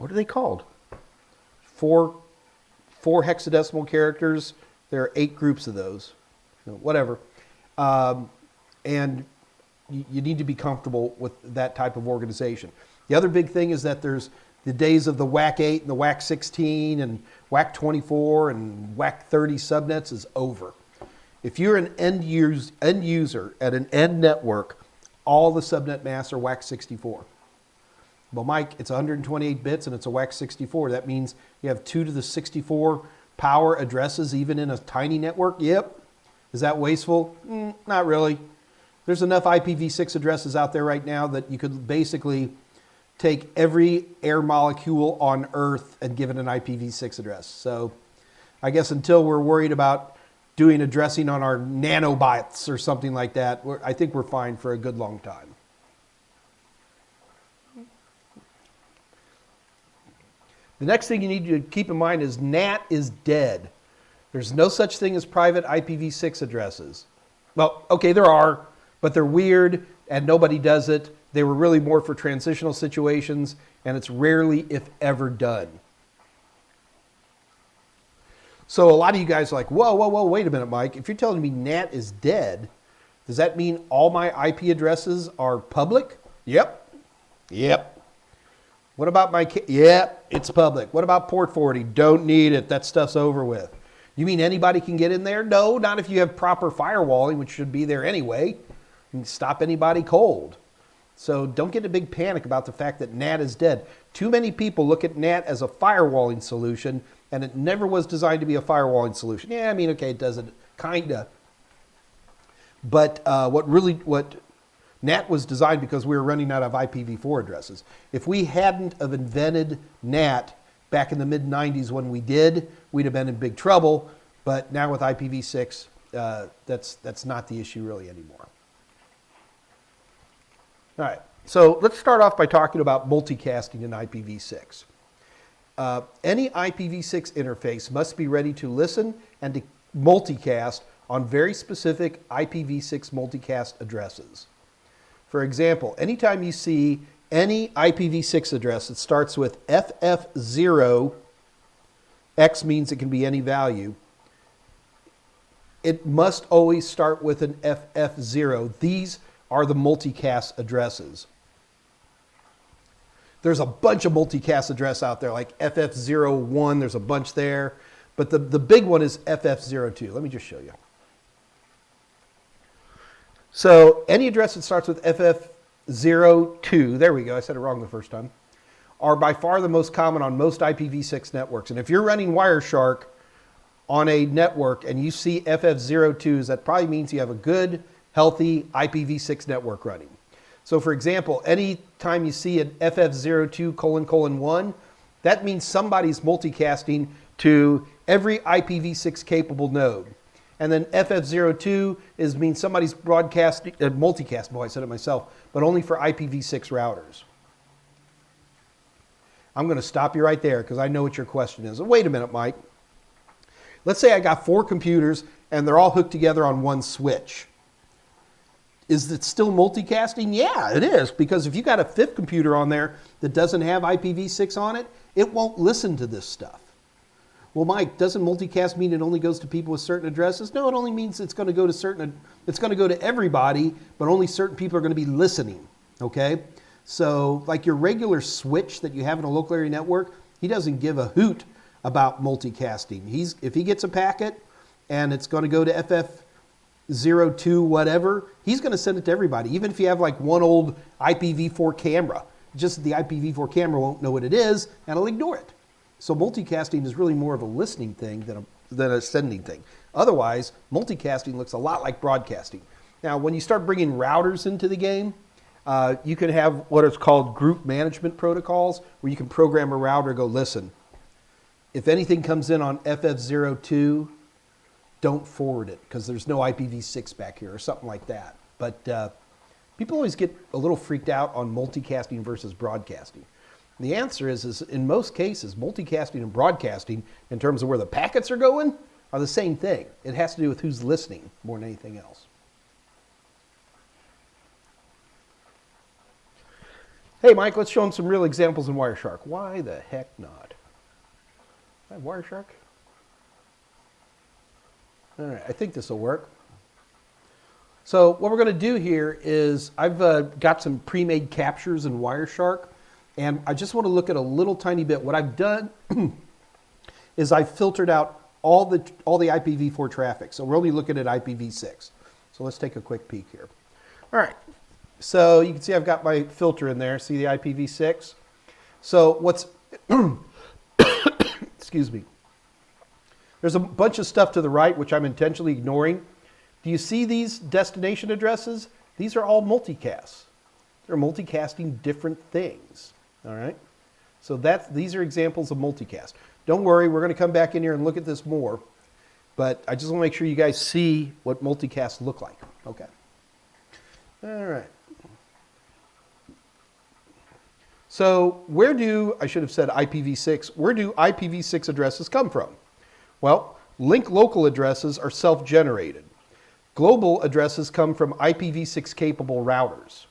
what are they called? Four hexadecimal characters. There are 8 groups of those. Whatever. And you need to be comfortable with that type of organization. The other big thing is that there's the days of the WAC 8 and the WAC 16 and WAC 24 and WAC 30 subnets is over. If you're an end user at an end network, all the subnet masks are WAC 64. Well, Mike, it's 128 bits and it's a WAC 64. That means you have 2 to the 64 power addresses even in a tiny network? Yep. Is that wasteful? Not really. There's enough IPv6 addresses out there right now that you could basically take every air molecule on Earth and give it an IPv6 address. So I guess until we're worried about doing addressing on our nanobytes or something like that, I think we're fine for a good long time. The next thing you need to keep in mind is NAT is dead. There's no such thing as private IPv6 addresses. Well, okay, there are, but they're weird and nobody does it. They were really more for transitional situations, and it's rarely, if ever, done. So a lot of you guys are like, whoa, wait a minute, Mike. If you're telling me NAT is dead, does that mean all my IP addresses are public? Yep. What about my, yep, it's public. What about port 40? Don't need it. That stuff's over with. You mean anybody can get in there? No, not if you have proper firewalling, which should be there anyway. You can stop anybody cold. So don't get a big panic about the fact that NAT is dead. Too many people look at NAT as a firewalling solution, and it never was designed to be a firewalling solution. Yeah, I mean, okay, it does it, kinda. But what NAT was designed because we were running out of IPv4 addresses. If we hadn't have invented NAT back in the mid-90s when we did, we'd have been in big trouble. But now with IPv6, that's not the issue really anymore. All right, so let's start off by talking about multicasting in IPv6. Any IPv6 interface must be ready to listen and to multicast on very specific IPv6 multicast addresses. For example, anytime you see any IPv6 address that starts with FF0, X means it can be any value, it must always start with an FF0. These are the multicast addresses. There's a bunch of multicast addresses out there, like FF01, there's a bunch there, but the big one is FF02. Let me just show you. So any address that starts with FF02, there we go, I said it wrong the first time, are by far the most common on most IPv6 networks. And if you're running Wireshark on a network and you see FF02s, that probably means you have a good, healthy IPv6 network running. So for example, anytime you see an FF02::1, that means somebody's multicasting to every IPv6 capable node. And then FF02 means somebody's broadcasting, multicast, boy, I said it myself, but only for IPv6 routers. I'm going to stop you right there because I know what your question is. Wait a minute, Mike. Let's say I got 4 computers and they're all hooked together on one switch. Is it still multicasting? Yeah, it is, because if you got a 5th computer on there that doesn't have IPv6 on it, it won't listen to this stuff. Well, Mike, doesn't multicast mean it only goes to people with certain addresses? No, it only means it's going to go to it's going to go to everybody, but only certain people are going to be listening, okay? So like your regular switch that you have in a local area network, he doesn't give a hoot about multicasting. If he gets a packet and it's going to go to FF02 whatever, he's going to send it to everybody, even if you have like one old IPv4 camera. Just the IPv4 camera won't know what it is and it'll ignore it. So multicasting is really more of a listening thing than a sending thing. Otherwise, multicasting looks a lot like broadcasting. Now, when you start bringing routers into the game, you can have what is called group management protocols, where you can program a router to go, listen, if anything comes in on FF02, don't forward it because there's no IPv6 back here or something like that. But people always get a little freaked out on multicasting versus broadcasting. The answer is in most cases, multicasting and broadcasting, in terms of where the packets are going, are the same thing. It has to do with who's listening more than anything else. Hey, Mike, let's show them some real examples in Wireshark. Why the heck not? I have Wireshark? All right, I think this will work. So what we're going to do here is I've got some pre-made captures in Wireshark, and I just want to look at a little tiny bit. What I've done is I've filtered out all the IPv4 traffic. So we're only looking at IPv6. So let's take a quick peek here. All right. So you can see I've got my filter in there. See the IPv6? So what's, excuse me. There's a bunch of stuff to the right, which I'm intentionally ignoring. Do you see these destination addresses? These are all multicasts. They're multicasting different things. All right. So these are examples of multicast. Don't worry, we're going to come back in here and look at this more. But I just want to make sure you guys see what multicasts look like. Okay. All right. So I should have said IPv6, where do IPv6 addresses come from? Well, link local addresses are self-generated. Global addresses come from IPv6 capable routers.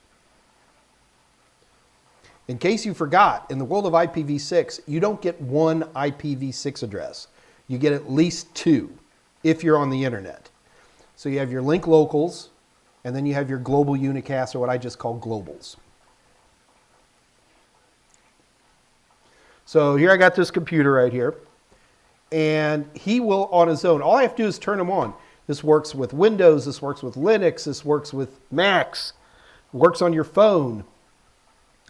In case you forgot, in the world of IPv6, you don't get one IPv6 address. You get at least two if you're on the internet. So you have your link locals, and then you have your global unicasts, or what I just call globals. So here I got this computer right here, and he will on his own. All I have to do is turn him on. This works with Windows, this works with Linux, this works with Macs, works on your phone.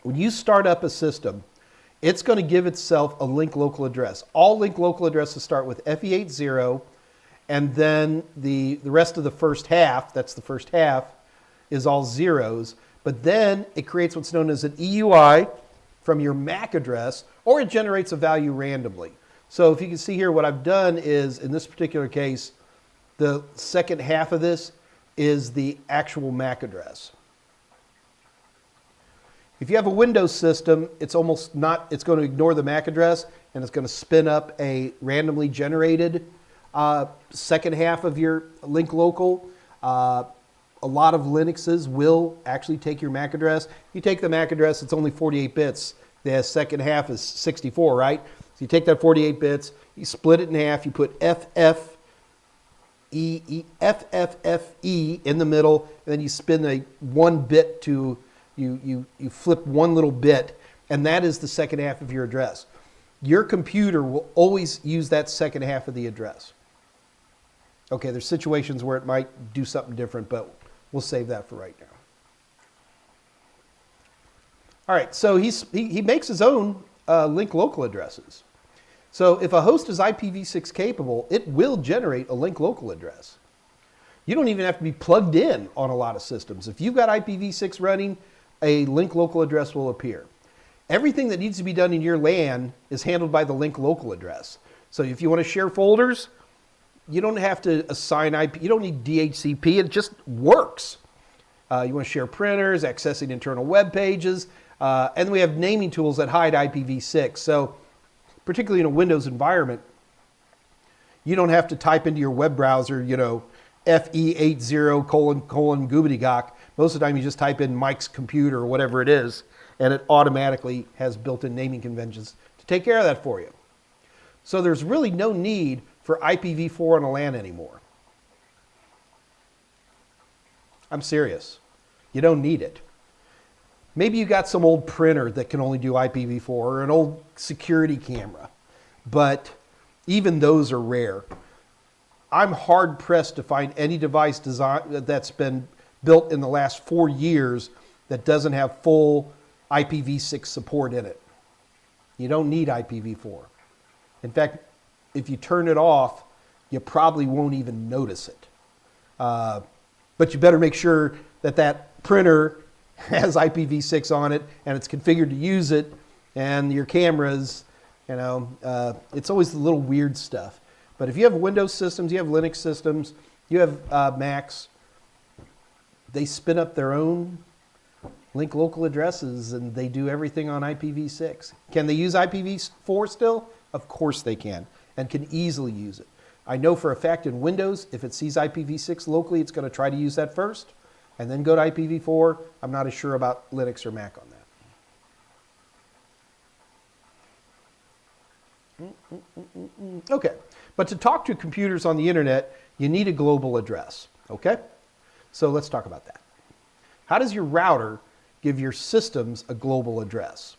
When you start up a system, it's going to give itself a link local address. All link local addresses start with FE80, and then the rest of the first half, that's the first half, is all zeros. But then it creates what's known as an EUI from your MAC address, or it generates a value randomly. So if you can see here, what I've done is, in this particular case, the second half of this is the actual MAC address. If you have a Windows system, it's going to ignore the MAC address, and it's going to spin up a randomly generated second half of your link local. A lot of Linuxes will actually take your MAC address. You take the MAC address, it's only 48 bits. The second half is 64, right? So you take that 48 bits, you split it in half, you put FFFE in the middle, and then you spin a one bit to, you flip one little bit, and that is the second half of your address. Your computer will always use that second half of the address. Okay, there's situations where it might do something different, but we'll save that for right now. All right, so he makes his own link local addresses. So if a host is IPv6 capable, it will generate a link local address. You don't even have to be plugged in on a lot of systems. If you've got IPv6 running, a link local address will appear. Everything that needs to be done in your LAN is handled by the link local address. So if you want to share folders, you don't have to assign IP. You don't need DHCP. It just works. You want to share printers, accessing internal web pages, and we have naming tools that hide IPv6. So particularly in a Windows environment, you don't have to type into your web browser, FE80 : goobity-gok. Most of the time you just type in Mike's computer or whatever it is, and it automatically has built-in naming conventions to take care of that for you. So there's really no need for IPv4 on a LAN anymore. I'm serious. You don't need it. Maybe you got some old printer that can only do IPv4 or an old security camera, but even those are rare. I'm hard pressed to find any device design that's been built in the last 4 years that doesn't have full IPv6 support in it. You don't need IPv4. In fact, if you turn it off, you probably won't even notice it. But you better make sure that that printer has IPv6 on it and it's configured to use it, and your cameras, it's always the little weird stuff. But if you have Windows systems, you have Linux systems, you have Macs, they spin up their own link local addresses and they do everything on IPv6. Can they use IPv4 still? Of course they can, and can easily use it. I know for a fact in Windows, if it sees IPv6 locally, it's going to try to use that first and then go to IPv4. I'm not as sure about Linux or Mac on that. Okay, but to talk to computers on the internet, you need a global address, okay? So let's talk about that. How does your router give your systems a global address?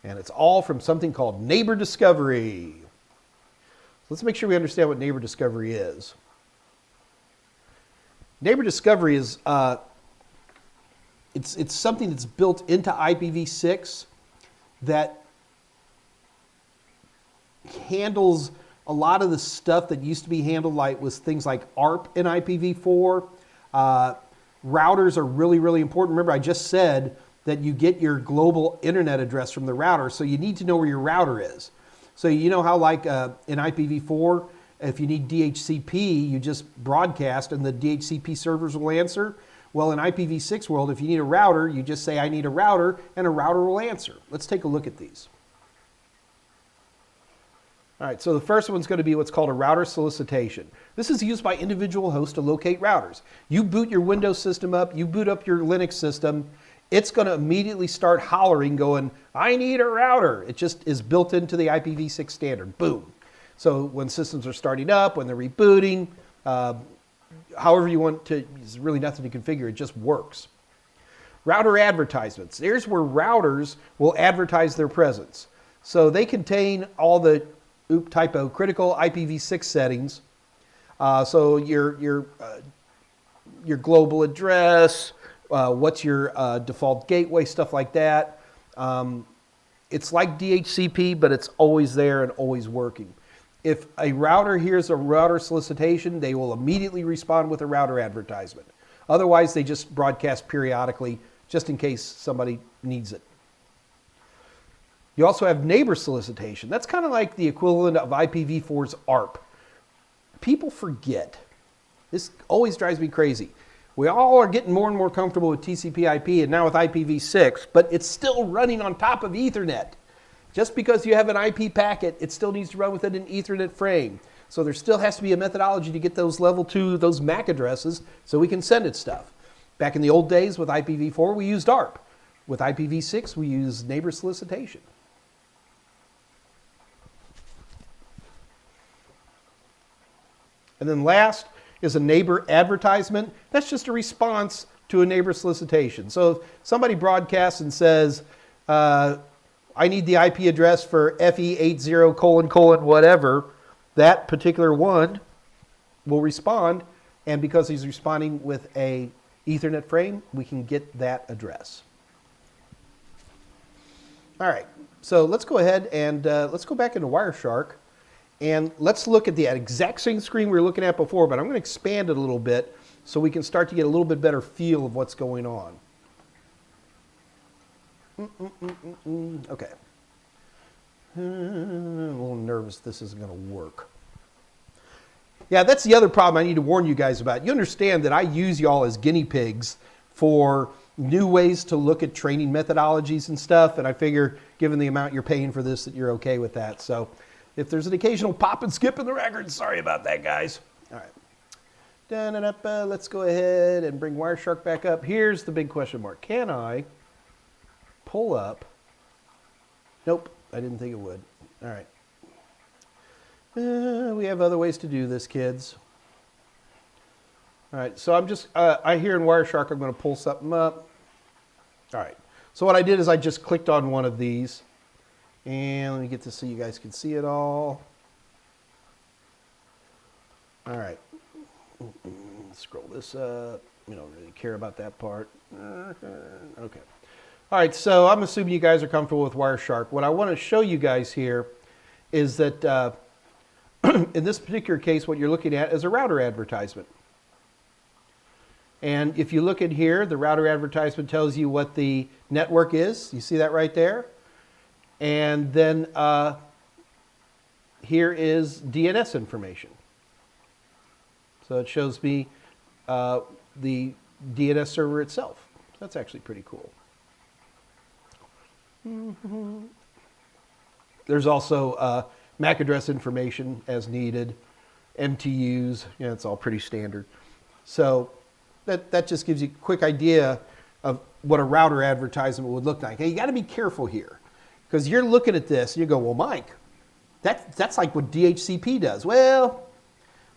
And it's all from something called neighbor discovery. Let's make sure we understand what neighbor discovery is. Neighbor discovery is it's something that's built into IPv6 that handles a lot of the stuff that used to be handled with things like ARP in IPv4. Routers are really, really important. Remember, I just said that you get your global internet address from the router, so you need to know where your router is. So you know how in IPv4, if you need DHCP, you just broadcast and the DHCP servers will answer. Well, in IPv6 world, if you need a router, you just say, I need a router, and a router will answer. Let's take a look at these. All right, so the first one's going to be what's called a router solicitation. This is used by individual hosts to locate routers. You boot your Windows system up, you boot up your Linux system, it's going to immediately start hollering, going, I need a router. It just is built into the IPv6 standard. Boom. So when systems are starting up, when they're rebooting, however you want to, there's really nothing to configure, it just works. Router advertisements. There's where routers will advertise their presence. So they contain all the critical IPv6 settings. So your global address, what's your default gateway, stuff like that. It's like DHCP, but it's always there and always working. If a router hears a router solicitation, they will immediately respond with a router advertisement. Otherwise, they just broadcast periodically, just in case somebody needs it. You also have neighbor solicitation. That's kind of like the equivalent of IPv4's ARP. People forget. This always drives me crazy. We all are getting more and more comfortable with TCP/IP and now with IPv6, but it's still running on top of Ethernet. Just because you have an IP packet, it still needs to run within an Ethernet frame. So there still has to be a methodology to get those level 2, those MAC addresses, so we can send it stuff. Back in the old days with IPv4, we used ARP. With IPv6, we use neighbor solicitation. And then last is a neighbor advertisement. That's just a response to a neighbor solicitation. So if somebody broadcasts and says, I need the IP address for FE80 : whatever, that particular one will respond. And because he's responding with a Ethernet frame, we can get that address. All right, so let's go ahead and let's go back into Wireshark. And let's look at the exact same screen we were looking at before, but I'm going to expand it a little bit so we can start to get a little bit better feel of what's going on. Okay. I'm a little nervous this isn't going to work. Yeah, that's the other problem I need to warn you guys about. You understand that I use y'all as guinea pigs for new ways to look at training methodologies and stuff, and I figure given the amount you're paying for this that you're okay with that. So if there's an occasional pop and skip in the record, sorry about that, guys. All right. Let's go ahead and bring Wireshark back up. Here's the big question mark. Can I pull up? Nope, I didn't think it would. All right. We have other ways to do this, kids. All right, so I'm just, I hear in Wireshark I'm going to pull something up. All right, so what I did is I just clicked on one of these. And let me get this so you guys can see it all. All right. Scroll this up. We don't really care about that part. Okay. All right, so I'm assuming you guys are comfortable with Wireshark. What I want to show you guys here is that in this particular case, what you're looking at is a router advertisement. And if you look at here, the router advertisement tells you what the network is. You see that right there? And then here is DNS information. So it shows me the DNS server itself. That's actually pretty cool. There's also MAC address information as needed, MTUs, it's all pretty standard. So that just gives you a quick idea of what a router advertisement would look like. Hey, you got to be careful here. Because you're looking at this and you go, well, Mike, That's like what DHCP does. Well,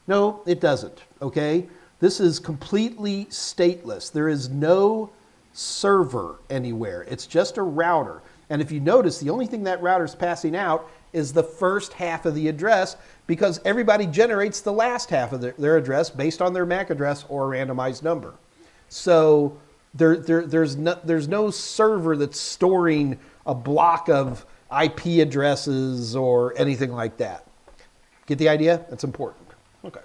no, it doesn't, okay? This is completely stateless. There is no server anywhere. It's just a router. And if you notice, the only thing that router is passing out is the first half of the address, because everybody generates the last half of their address based on their MAC address or a randomized number. So there's no server that's storing a block of IP addresses or anything like that. Get the idea? That's important. Okay.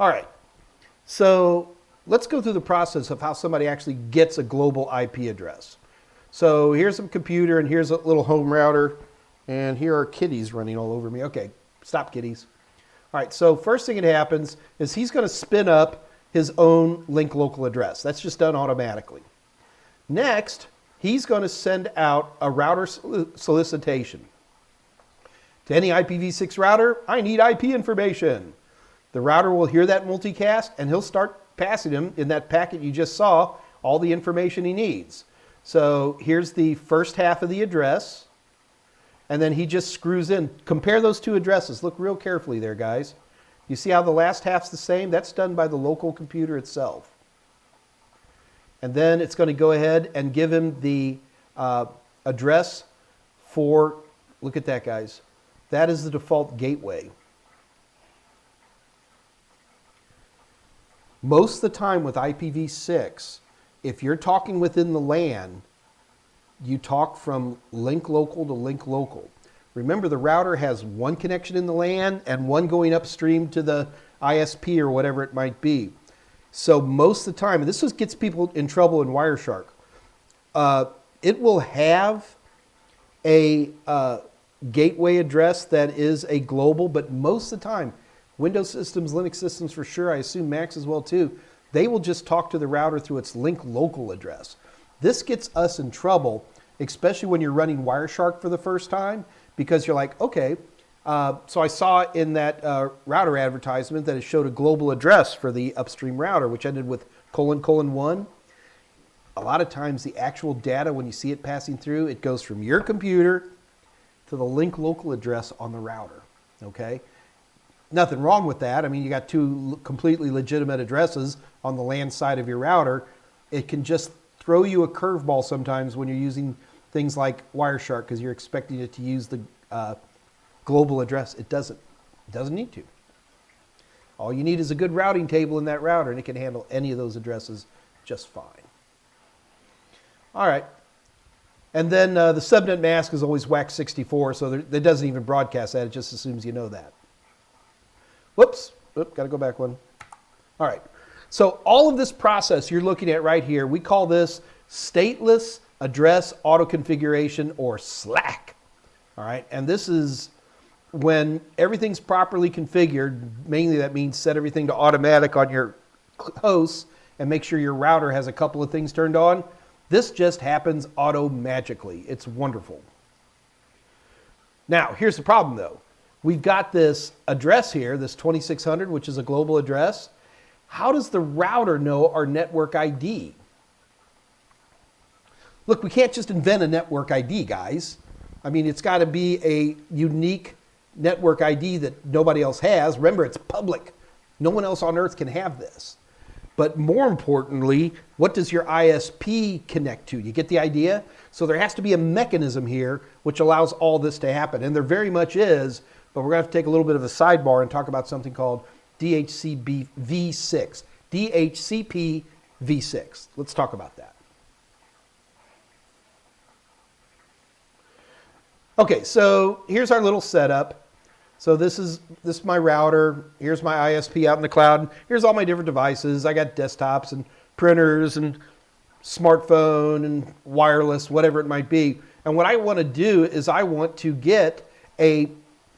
All right. So let's go through the process of how somebody actually gets a global IP address. So here's a computer, and here's a little home router, and here are kitties running all over me. Okay, stop kitties. All right, so first thing that happens is he's going to spin up his own link local address. That's just done automatically. Next, he's going to send out a router solicitation. To any IPv6 router, I need IP information. The router will hear that multicast, and he'll start passing him in that packet you just saw all the information he needs. So here's the first half of the address, and then he just screws in. Compare those two addresses. Look real carefully there, guys. You see how the last half's the same? That's done by the local computer itself. And then it's going to go ahead and give him the address for, look at that, guys. That is the default gateway. Most of the time with IPv6, if you're talking within the LAN, you talk from link local to link local. Remember, the router has one connection in the LAN and one going upstream to the ISP or whatever it might be. So most of the time, and this gets people in trouble in Wireshark, it will have a gateway address that is a global, but most of the time, Windows systems, Linux systems for sure, I assume Macs as well too, they will just talk to the router through its link local address. This gets us in trouble, especially when you're running Wireshark for the first time, because you're like, okay, so I saw in that router advertisement that it showed a global address for the upstream router, which ended with ::1. A lot of times the actual data, when you see it passing through, it goes from your computer to the link local address on the router, okay? Nothing wrong with that. I mean, you got two completely legitimate addresses on the LAN side of your router. It can just throw you a curveball sometimes when you're using things like Wireshark because you're expecting it to use the global address. It doesn't need to. All you need is a good routing table in that router, and it can handle any of those addresses just fine. All right. And then the subnet mask is always WAX64, so it doesn't even broadcast that. It just assumes you know that. Whoops, got to go back one. All right, so all of this process you're looking at right here, we call this stateless address auto configuration, or SLAC. All right, and this is when everything's properly configured. Mainly that means set everything to automatic on your hosts and make sure your router has a couple of things turned on. This just happens auto-magically. It's wonderful. Now, here's the problem though. We've got this address here, this 2600, which is a global address. How does the router know our network ID? Look, we can't just invent a network ID, guys. I mean, it's got to be a unique network ID that nobody else has. Remember, it's public. No one else on earth can have this. But more importantly, what does your ISP connect to? You get the idea? So there has to be a mechanism here which allows all this to happen. And there very much is, but we're going to have to take a little bit of a sidebar and talk about something called DHCP v6. DHCP v6. Let's talk about that. Okay, so here's our little setup. So this is my router. Here's my ISP out in the cloud. Here's all my different devices. I got desktops and printers and smartphone and wireless, whatever it might be. And what I want to do is I want to get a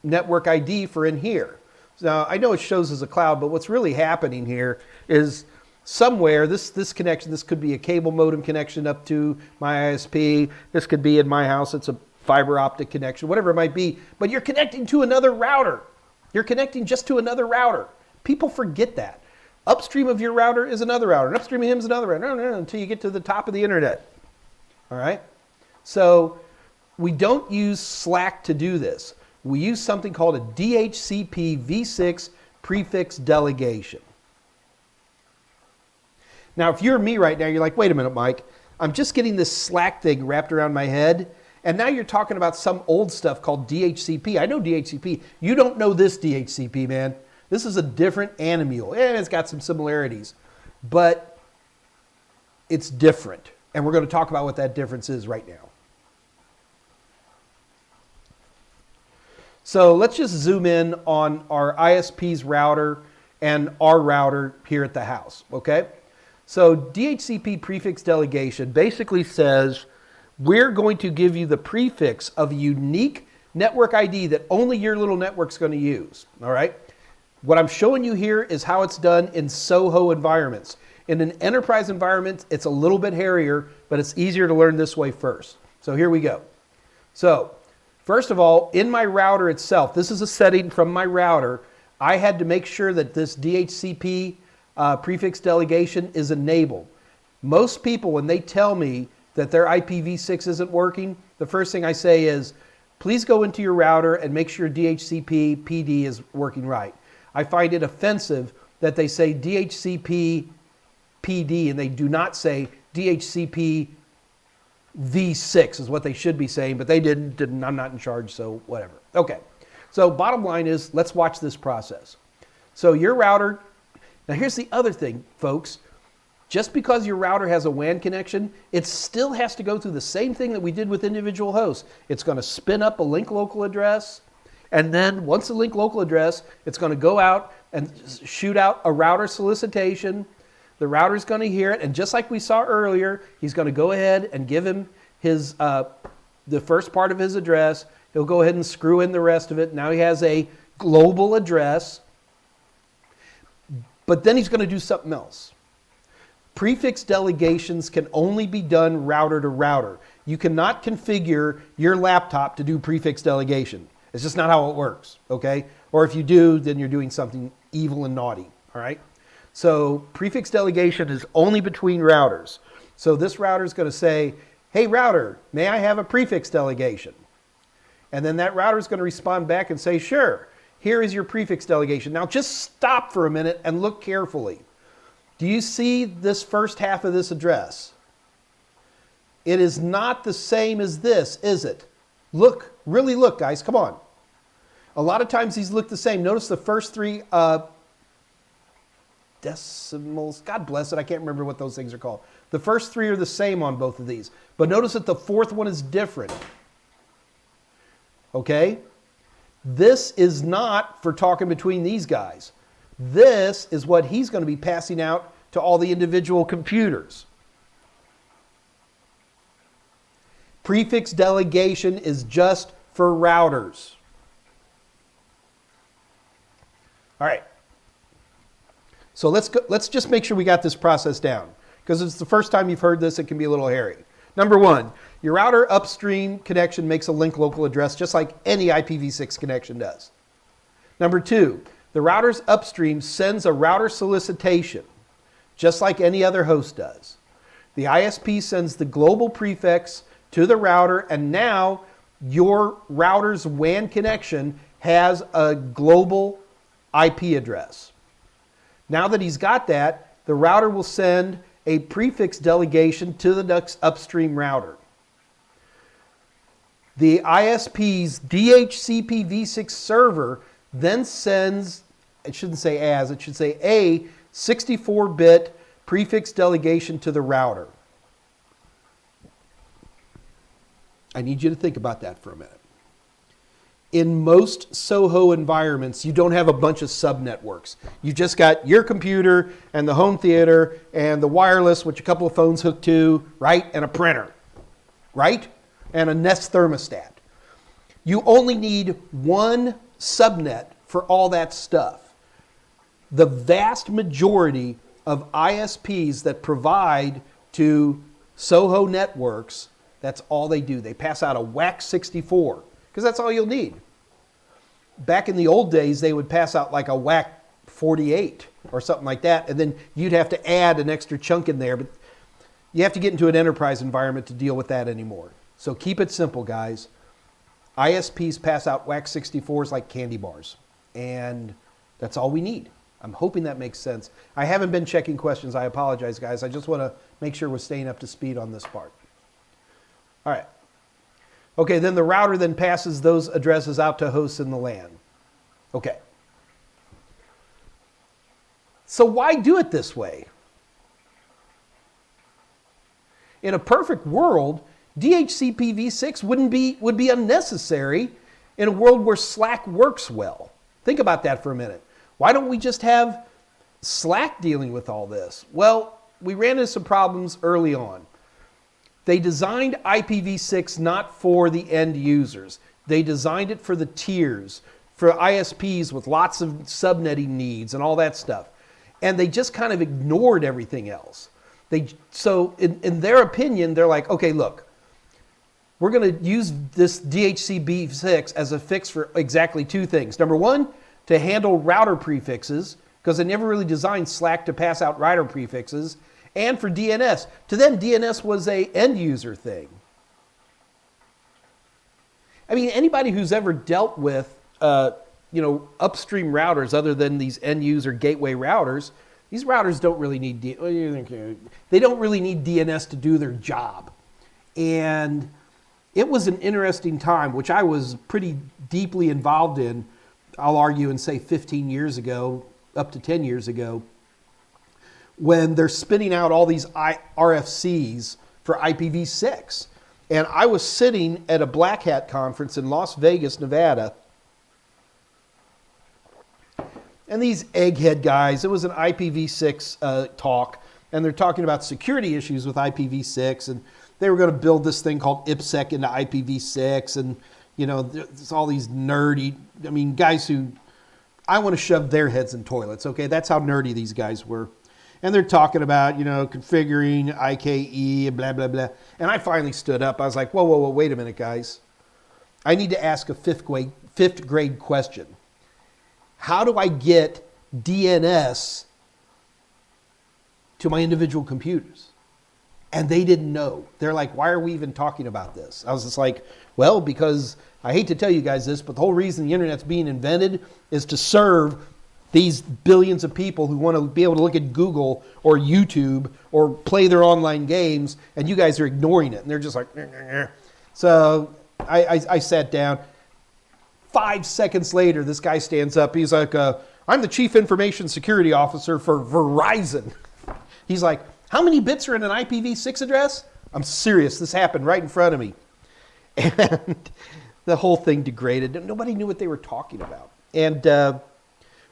network ID for in here. Now, I know it shows as a cloud, but what's really happening here is somewhere, this connection, this could be a cable modem connection up to my ISP. This could be in my house. It's a fiber optic connection, whatever it might be, but you're connecting to another router. You're connecting just to another router. People forget that. Upstream of your router is another router, and upstream of him is another router, until you get to the top of the internet. All right? So we don't use Slack to do this. We use something called a DHCP v6 prefix delegation. Now, if you're me right now, you're like, wait a minute, Mike, I'm just getting this Slack thing wrapped around my head, and now you're talking about some old stuff called DHCP. I know DHCP. You don't know this DHCP, man. This is a different animal. It's got some similarities, but it's different. And we're going to talk about what that difference is right now. So let's just zoom in on our ISP's router and our router here at the house, okay? So DHCP prefix delegation basically says we're going to give you the prefix of a unique network ID that only your little network's going to use, all right? What I'm showing you here is how it's done in SOHO environments. In an enterprise environment, it's a little bit hairier, but it's easier to learn this way first. So here we go. So first of all, in my router itself, this is a setting from my router. I had to make sure that this DHCP prefix delegation is enabled. Most people, when they tell me that their IPv6 isn't working, the first thing I say is, please go into your router and make sure DHCP PD is working right. I find it offensive that they say DHCP PD and they do not say DHCP v6 is what they should be saying, but they didn't. I'm not in charge, so whatever. Okay, so bottom line is, let's watch this process. So your router, now here's the other thing, folks. Just because your router has a WAN connection, it still has to go through the same thing that we did with individual hosts. It's going to spin up a link local address, and then once the link local address, it's going to go out and shoot out a router solicitation. The router's going to hear it, and just like we saw earlier, he's going to go ahead and give him his the first part of his address. He'll go ahead and screw in the rest of it. Now he has a global address, but then he's going to do something else. Prefix delegations can only be done router to router. You cannot configure your laptop to do prefix delegation. It's just not how it works, okay? Or if you do, then you're doing something evil and naughty, all right? So prefix delegation is only between routers. So this router is going to say, hey router, may I have a prefix delegation? And then that router is going to respond back and say, sure, here is your prefix delegation. Now just stop for a minute and look carefully. Do you see this first half of this address? It is not the same as this, is it? Look, really look, guys, come on. A lot of times these look the same. Notice the first three decimals, God bless it, I can't remember what those things are called. The first three are the same on both of these. But notice that the fourth one is different. Okay? This is not for talking between these guys. This is what he's going to be passing out to all the individual computers. Prefix delegation is just for routers. All right. So let's just make sure we got this process down, because it's the first time you've heard this, it can be a little hairy. Number one, your router upstream connection makes a link local address just like any IPv6 connection does. Number two, the router's upstream sends a router solicitation just like any other host does. The ISP sends the global prefix to the router, and now your router's WAN connection has a global IP address. Now that he's got that, the router will send a prefix delegation to the next upstream router. The ISP's DHCP v6 server then sends, it shouldn't say as, it should say a 64-bit prefix delegation to the router. I need you to think about that for a minute. In most SOHO environments, you don't have a bunch of subnetworks. You just got your computer and the home theater and the wireless, which a couple of phones hook to, right? And a printer, right? And a Nest thermostat. You only need one subnet for all that stuff. The vast majority of ISPs that provide to SOHO networks, that's all they do. They pass out a WAC 64, because that's all you'll need. Back in the old days, they would pass out like a WAC 48 or something like that, and then you'd have to add an extra chunk in there, but you have to get into an enterprise environment to deal with that anymore. So keep it simple, guys. ISPs pass out WAC64s like candy bars, and that's all we need. I'm hoping that makes sense. I haven't been checking questions. I apologize, guys. I just want to make sure we're staying up to speed on this part. All right. Okay, then the router then passes those addresses out to hosts in the LAN. Okay. So why do it this way? In a perfect world, DHCP v6 would be unnecessary in a world where Slack works well. Think about that for a minute. Why don't we just have Slack dealing with all this? Well, we ran into some problems early on. They designed IPv6 not for the end users. They designed it for the tiers, for ISPs with lots of subnetting needs and all that stuff. And they just kind of ignored everything else. So in their opinion, they're like, okay, look, we're going to use this DHCP6 as a fix for exactly two things. Number one, to handle router prefixes, because they never really designed Slack to pass out router prefixes, and for DNS. To them, DNS was a end user thing. I mean, anybody who's ever dealt with upstream routers other than these end user gateway routers, these routers don't really need they don't really need DNS to do their job. And it was an interesting time, which I was pretty deeply involved in, I'll argue and say 15 years ago, up to 10 years ago, when they're spinning out all these RFCs for IPv6. And I was sitting at a Black Hat conference in Las Vegas, Nevada. And these egghead guys, it was an IPv6 talk, and they're talking about security issues with IPv6, and they were going to build this thing called IPsec into IPv6, and there's all these nerdy, guys who, I want to shove their heads in toilets, okay? That's how nerdy these guys were. And they're talking about, configuring IKE and blah, blah, blah. And I finally stood up. I was like, whoa, wait a minute, guys. I need to ask a fifth grade question. How do I get DNS to my individual computers? And they didn't know. They're like, why are we even talking about this? I was just like, well, because I hate to tell you guys this, but the whole reason the internet's being invented is to serve these billions of people who want to be able to look at Google or YouTube or play their online games, and you guys are ignoring it. And they're just like, So I sat down. 5 seconds later, this guy stands up. He's like, I'm the Chief Information Security Officer for Verizon. He's like, how many bits are in an IPv6 address? I'm serious. This happened right in front of me. And the whole thing degraded. Nobody knew what they were talking about. And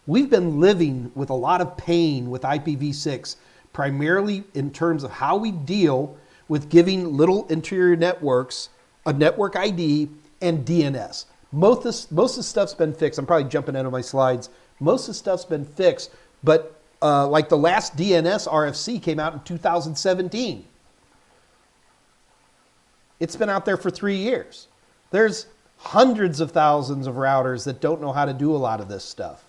we've been living with a lot of pain with IPv6, primarily in terms of how we deal with giving little interior networks a network ID and DNS. Most of the stuff's been fixed. I'm probably jumping out of my slides. Most of the stuff's been fixed, but like the last DNS RFC came out in 2017. It's been out there for 3 years. There's hundreds of thousands of routers that don't know how to do a lot of this stuff,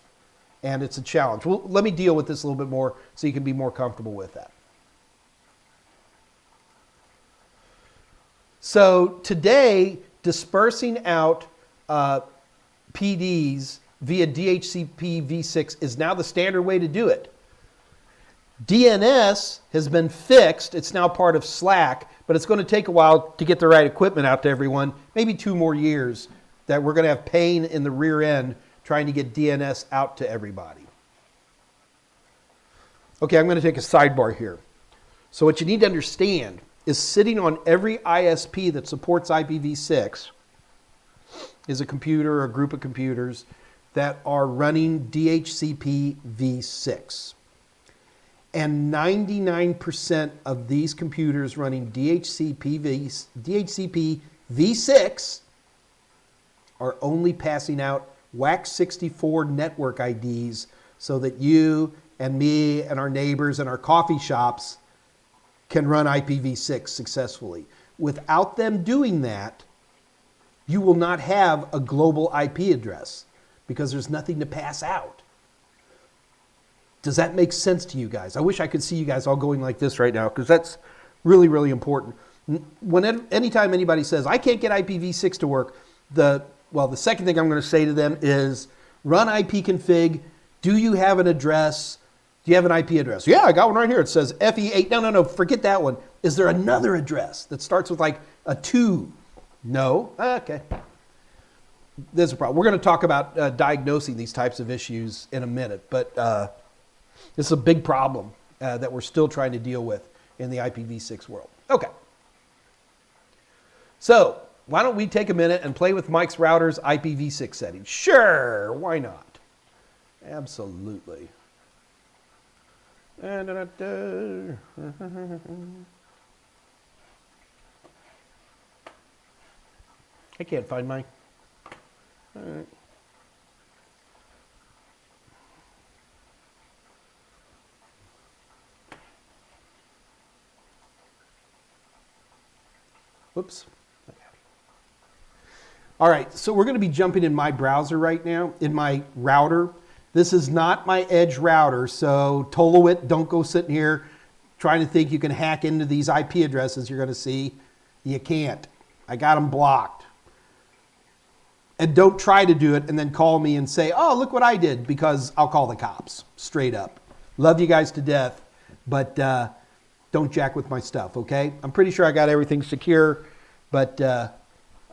and it's a challenge. Well, let me deal with this a little bit more so you can be more comfortable with that. So today, dispersing out PDs via DHCP v6 is now the standard way to do it. DNS has been fixed. It's now part of Slack, but it's going to take a while to get the right equipment out to everyone, maybe 2 more years, that we're going to have pain in the rear end trying to get DNS out to everybody. Okay, I'm going to take a sidebar here. So what you need to understand is sitting on every ISP that supports IPv6 is a computer or a group of computers that are running DHCP v6. And 99% of these computers running DHCP v6 are only passing out WAC64 network IDs so that you and me and our neighbors and our coffee shops can run IPv6 successfully. Without them doing that, you will not have a global IP address because there's nothing to pass out. Does that make sense to you guys? I wish I could see you guys all going like this right now, because that's really, really important. Anytime anybody says, I can't get IPv6 to work, the second thing I'm going to say to them is, run ipconfig. Do you have an address? Do you have an IP address? Yeah, I got one right here. It says FE8. No, forget that one. Is there another address that starts with like a 2? No? Okay. There's a problem. We're going to talk about diagnosing these types of issues in a minute, but this is a big problem that we're still trying to deal with in the IPv6 world. Okay. So why don't we take a minute and play with Mike's router's IPv6 settings? Sure, why not? Absolutely. I can't find mine. All right. Whoops. Okay. All right, so we're going to be jumping in my browser right now, in my router. This is not my Edge router, so tolo it. Don't go sitting here trying to think you can hack into these IP addresses you're going to see. You can't. I got them blocked. And don't try to do it and then call me and say, oh, look what I did, because I'll call the cops, straight up. Love you guys to death, but don't jack with my stuff, okay? I'm pretty sure I got everything secure, but I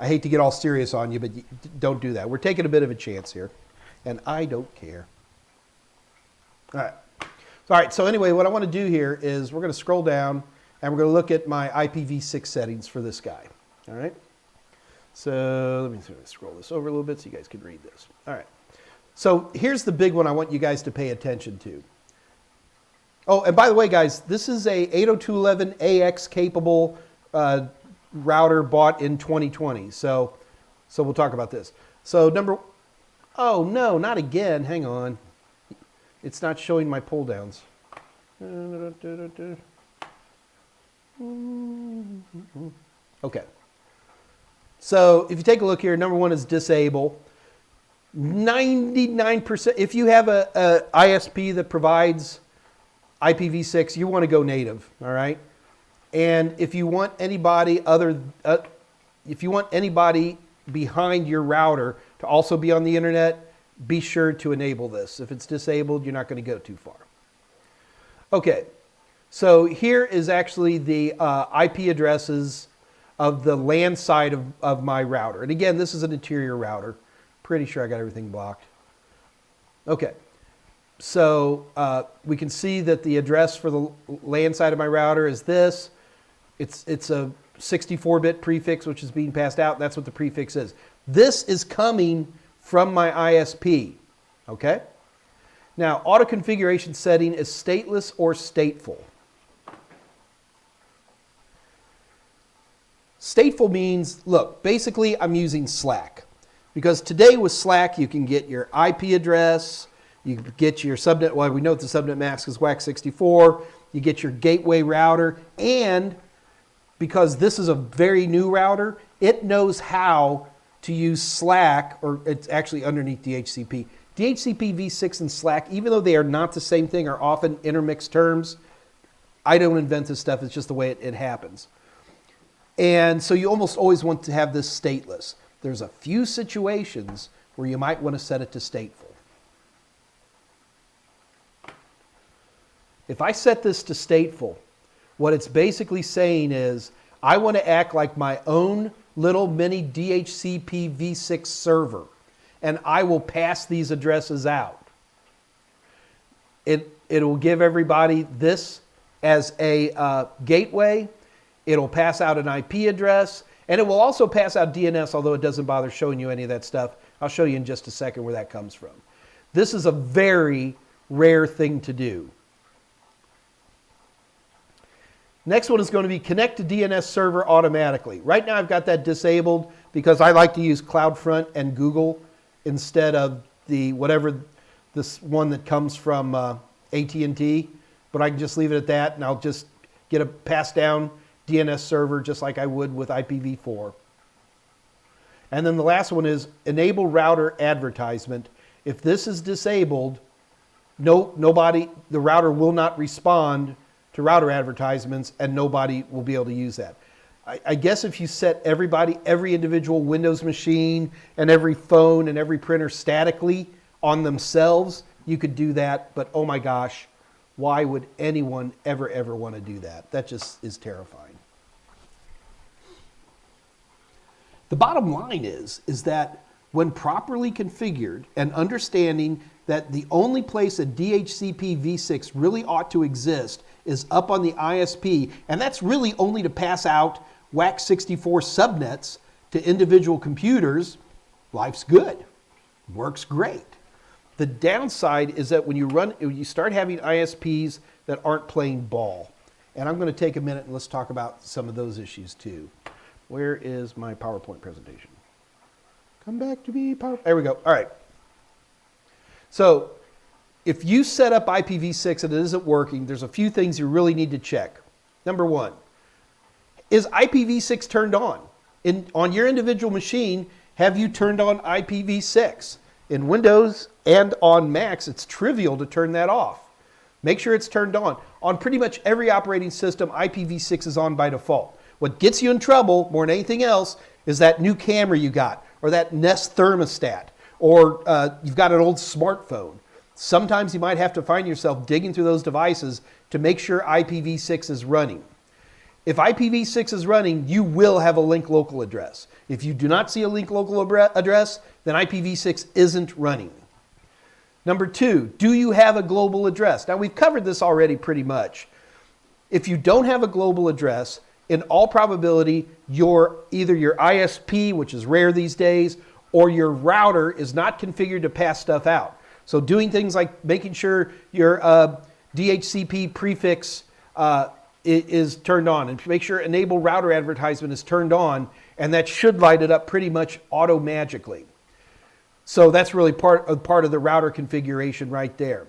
hate to get all serious on you, but don't do that. We're taking a bit of a chance here, and I don't care. All right, so anyway, what I want to do here is we're going to scroll down, and we're going to look at my IPv6 settings for this guy, all right? So let me scroll this over a little bit so you guys can read this. All right, so here's the big one I want you guys to pay attention to. Oh, and by the way, guys, this is a 802.11ax capable router bought in 2020. So we'll talk about this. So oh no, not again. Hang on. It's not showing my pull downs. Okay. So if you take a look here, number one is disable. 99%, if you have a ISP that provides IPv6, you want to go native, all right? And if you want anybody behind your router to also be on the internet, be sure to enable this. If it's disabled, you're not going to go too far. Okay, so here is actually the IP addresses of the LAN side of my router. And again, this is an interior router. Pretty sure I got everything blocked. Okay. So we can see that the address for the LAN side of my router is this. It's a 64-bit prefix which is being passed out. That's what the prefix is. This is coming from my ISP. Okay? Now, auto configuration setting is stateless or stateful. Stateful means, look, basically I'm using Slack. Because today with Slack you can get your IP address, you get your subnet, well, we know the subnet mask is WAC64. You get your gateway router, and because this is a very new router, it knows how to use Slack, or it's actually underneath DHCP. DHCP v6 and Slack, even though they are not the same thing, are often intermixed terms. I don't invent this stuff, it's just the way it happens. And so you almost always want to have this stateless. There's a few situations where you might want to set it to stateful. If I set this to stateful, what it's basically saying is, I want to act like my own little mini DHCP v6 server, and I will pass these addresses out. It will give everybody this as a gateway. It'll pass out an IP address, and it will also pass out DNS, although it doesn't bother showing you any of that stuff. I'll show you in just a second where that comes from. This is a very rare thing to do. Next one is going to be connect to DNS server automatically. Right now I've got that disabled because I like to use CloudFront and Google instead of this one that comes from AT&T. But I can just leave it at that, and I'll just get a pass down DNS server just like I would with IPv4. And then the last one is enable router advertisement. If this is disabled, nobody, the router will not respond to router advertisements, and nobody will be able to use that. I guess if you set every individual Windows machine and every phone and every printer statically on themselves, you could do that. But oh my gosh, why would anyone ever want to do that? That just is terrifying. The bottom line is that when properly configured and understanding that the only place a DHCP v6 really ought to exist is up on the ISP, and that's really only to pass out WAC64 subnets to individual computers, life's good, works great. The downside is that when you start having ISPs that aren't playing ball. And I'm going to take a minute and let's talk about some of those issues too. Where is my PowerPoint presentation? Come back to me, PowerPoint. There we go. All right. So if you set up IPv6 and it isn't working, there's a few things you really need to check. Number one, is IPv6 turned on? On your individual machine, have you turned on IPv6? In Windows and on Macs, it's trivial to turn that off. Make sure it's turned on. On pretty much every operating system, IPv6 is on by default. What gets you in trouble more than anything else is that new camera you got, or that Nest thermostat, or you've got an old smartphone. Sometimes you might have to find yourself digging through those devices to make sure IPv6 is running. If IPv6 is running, you will have a link local address. If you do not see a link local address, then IPv6 isn't running. Number two, do you have a global address? Now, we've covered this already pretty much. If you don't have a global address, in all probability, either your ISP, which is rare these days, or your router is not configured to pass stuff out. So doing things like making sure your DHCP prefix is turned on, and make sure enable router advertisement is turned on, and that should light it up pretty much auto-magically. So that's really part of the router configuration right there.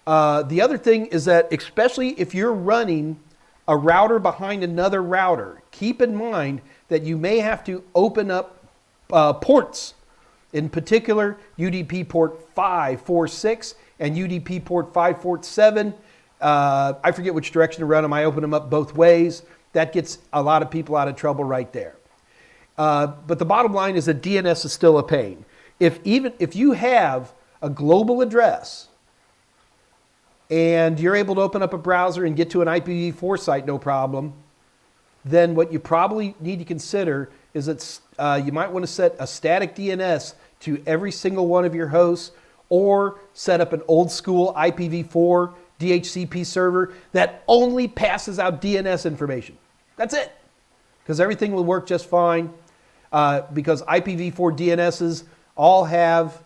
The other thing is that, especially if you're running a router behind another router, keep in mind that you may have to open up ports. In particular, UDP port 546 and UDP port 547. I forget which direction to run them. I open them up both ways. That gets a lot of people out of trouble right there. But the bottom line is that DNS is still a pain. If you have a global address and you're able to open up a browser and get to an IPv4 site, no problem, then what you probably need to consider is that you might want to set a static DNS to every single one of your hosts, or set up an old school IPv4 DHCP server that only passes out DNS information. That's it. Because everything will work just fine. Because IPv4 DNSs all have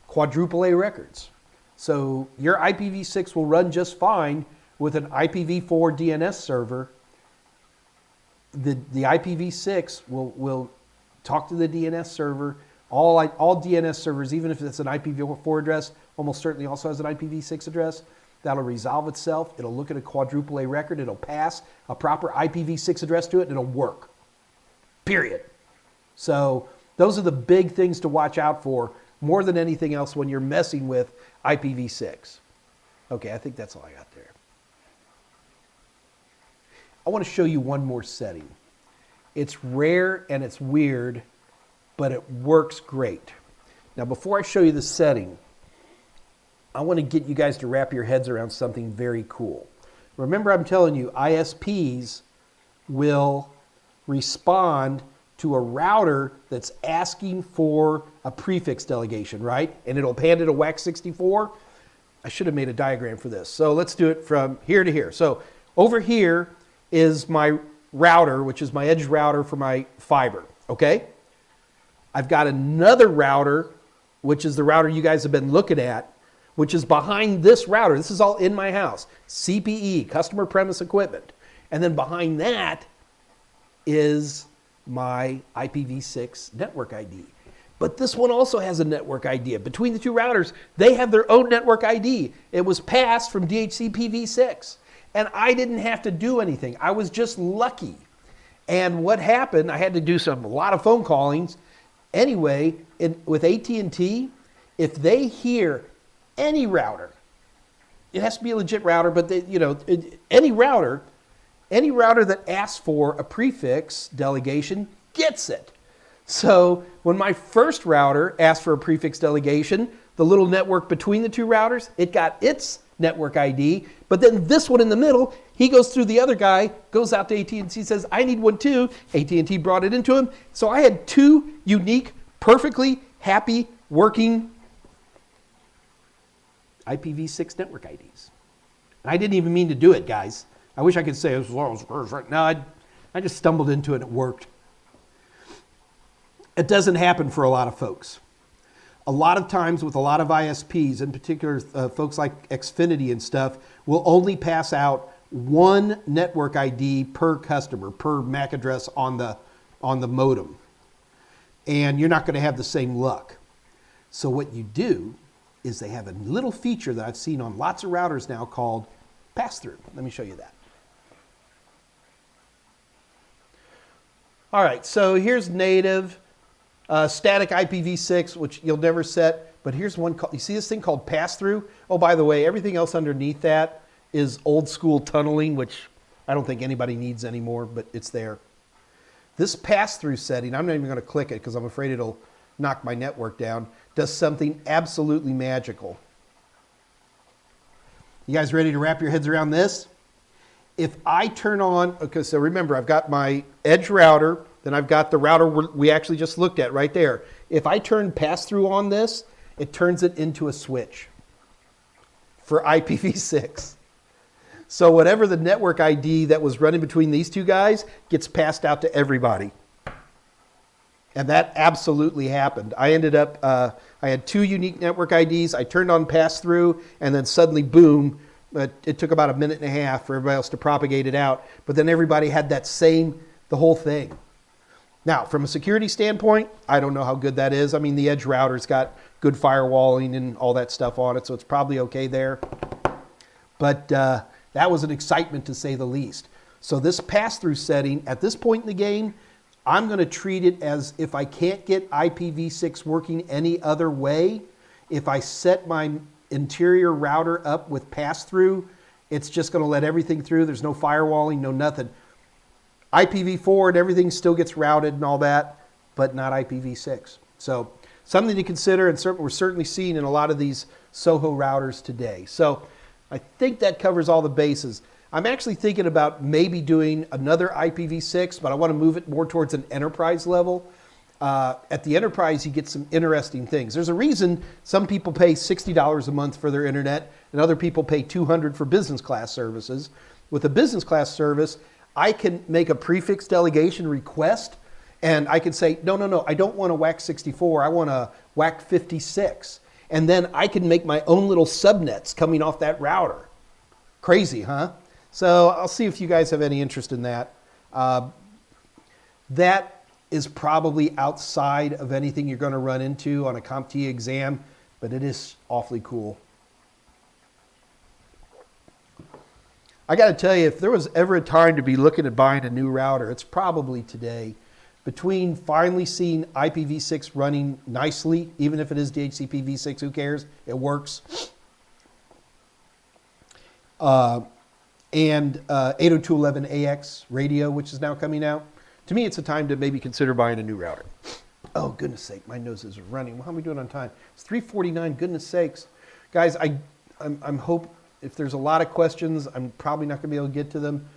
quadruple A records. So your IPv6 will run just fine with an IPv4 DNS server. The IPv6 will talk to the DNS server. All DNS servers, even if it's an IPv4 address, almost certainly also has an IPv6 address. That'll resolve itself. It'll look at a quadruple A record. It'll pass a proper IPv6 address to it, and it'll work. Period. So those are the big things to watch out for more than anything else when you're messing with IPv6. Okay, I think that's all I got there. I want to show you one more setting. It's rare and it's weird, but it works great. Now, before I show you the setting, I want to get you guys to wrap your heads around something very cool. Remember, I'm telling you, ISPs will respond to a router that's asking for a prefix delegation, right? And it'll hand it a WAC64. I should have made a diagram for this. So let's do it from here to here. So over here is my router, which is my edge router for my fiber, okay? I've got another router, which is the router you guys have been looking at, which is behind this router. This is all in my house. CPE, customer premise equipment. And then behind that is my IPv6 network ID. But this one also has a network ID. Between the two routers, they have their own network ID. It was passed from DHCP v6. And I didn't have to do anything. I was just lucky. And what happened, I had to do a lot of phone callings. Anyway, with AT&T, if they hear any router. It has to be a legit router, but any router that asks for a prefix delegation gets it. So when my first router asked for a prefix delegation, the little network between the two routers, it got its network ID, but then this one in the middle, he goes through the other guy, goes out to AT&T, says, I need one too. AT&T brought it into him. So I had two unique, perfectly happy, working IPv6 network IDs. And I didn't even mean to do it, guys. I wish I could say it was right. No, I just stumbled into it and it worked. It doesn't happen for a lot of folks. A lot of times with a lot of ISPs, in particular folks like Xfinity and stuff, will only pass out one network ID per customer, per MAC address on the modem. And you're not going to have the same luck. So what you do is they have a little feature that I've seen on lots of routers now called pass-through. Let me show you that. All right, so here's native. Static IPv6, which you'll never set, but here's one called, you see this thing called pass-through? Oh, by the way, everything else underneath that is old school tunneling, which I don't think anybody needs anymore, but it's there. This pass-through setting, I'm not even going to click it because I'm afraid it'll knock my network down, does something absolutely magical. You guys ready to wrap your heads around this? If I turn on, okay, so remember, I've got my edge router, then I've got the router we actually just looked at right there. If I turn pass-through on this, it turns it into a switch for IPv6. So whatever the network ID that was running between these two guys gets passed out to everybody. And that absolutely happened. I ended up, I had two unique network IDs. I turned on pass-through, and then suddenly, boom, it took about a minute and a half for everybody else to propagate it out. But then everybody had that same, the whole thing. Now, from a security standpoint, I don't know how good that is. I mean, the edge router's got good firewalling and all that stuff on it, so it's probably okay there. But that was an excitement to say the least. So this pass-through setting, at this point in the game, I'm going to treat it as if I can't get IPv6 working any other way, if I set my interior router up with pass-through, it's just going to let everything through. There's no firewalling, no nothing. IPv4 and everything still gets routed and all that, but not IPv6. So something to consider, and we're certainly seeing in a lot of these SOHO routers today. So I think that covers all the bases. I'm actually thinking about maybe doing another IPv6, but I want to move it more towards an enterprise level. At the enterprise, you get some interesting things. There's a reason some people pay $60 a month for their internet, and other people pay $200 for business class services. With a business class service, I can make a prefix delegation request, and I can say, no, I don't want a WAC 64, I want a WAC 56. And then I can make my own little subnets coming off that router. Crazy, huh? So I'll see if you guys have any interest in that. That is probably outside of anything you're going to run into on a CompTIA exam, but it is awfully cool. I got to tell you, if there was ever a time to be looking at buying a new router, it's probably today. Between finally seeing IPv6 running nicely, even if it is DHCP v6, who cares? It works. And 802.11ax radio, which is now coming out. To me, it's a time to maybe consider buying a new router. Oh, goodness sake, my nose is running. How are we doing on time? It's 3:49, goodness sakes. Guys, I'm hope if there's a lot of questions, I'm probably not going to be able to get to them.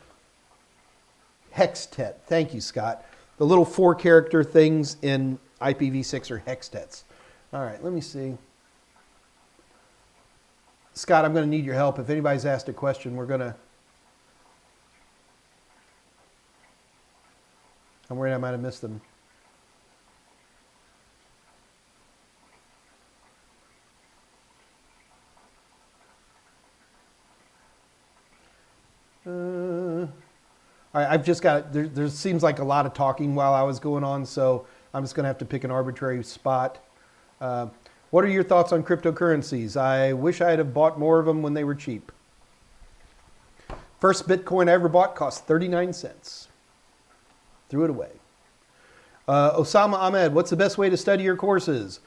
Hextet, thank you, Scott. The little 4-character things in IPv6 are hextets. All right, let me see. Scott, I'm going to need your help. If anybody's asked a question, I'm worried I might have missed them. All right, I've just got, there seems like a lot of talking while I was going on, so I'm just going to have to pick an arbitrary spot. What are your thoughts on cryptocurrencies? I wish I'd have bought more of them when they were cheap. First Bitcoin I ever bought cost 39 cents. Threw it away. Osama Ahmed, what's the best way to study your courses?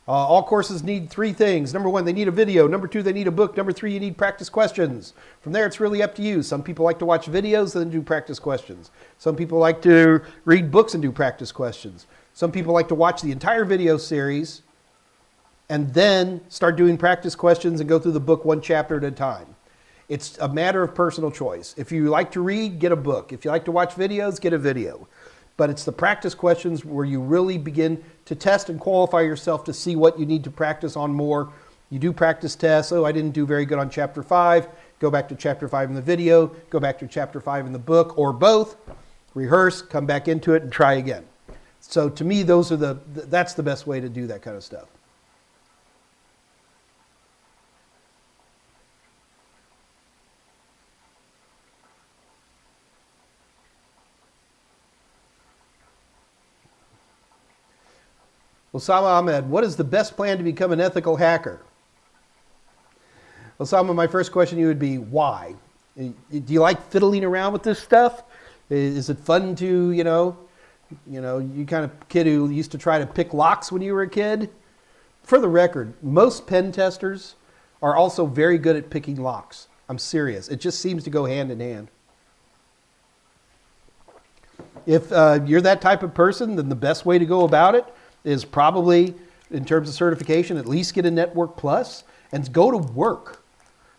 All courses need three things. Number one, they need a video. Number two, they need a book. Number three, you need practice questions. From there, it's really up to you. Some people like to watch videos and then do practice questions. Some people like to read books and do practice questions. Some people like to watch the entire video series and then start doing practice questions and go through the book one chapter at a time. It's a matter of personal choice. If you like to read, get a book. If you like to watch videos, get a video. But it's the practice questions where you really begin to test and qualify yourself to see what you need to practice on more. You do practice tests. Oh, I didn't do very good on chapter 5. Go back to chapter 5 in the video. Go back to chapter 5 in the book, or both. Rehearse, come back into it, and try again. So to me, that's the best way to do that kind of stuff. Osama Ahmed, what is the best plan to become an ethical hacker? Osama, my first question to you would be, why? Do you like fiddling around with this stuff? Is it fun to, you kind of kid who used to try to pick locks when you were a kid? For the record, most pen testers are also very good at picking locks. I'm serious. It just seems to go hand in hand. If you're that type of person, then the best way to go about it is probably, in terms of certification, at least get a Network Plus and go to work.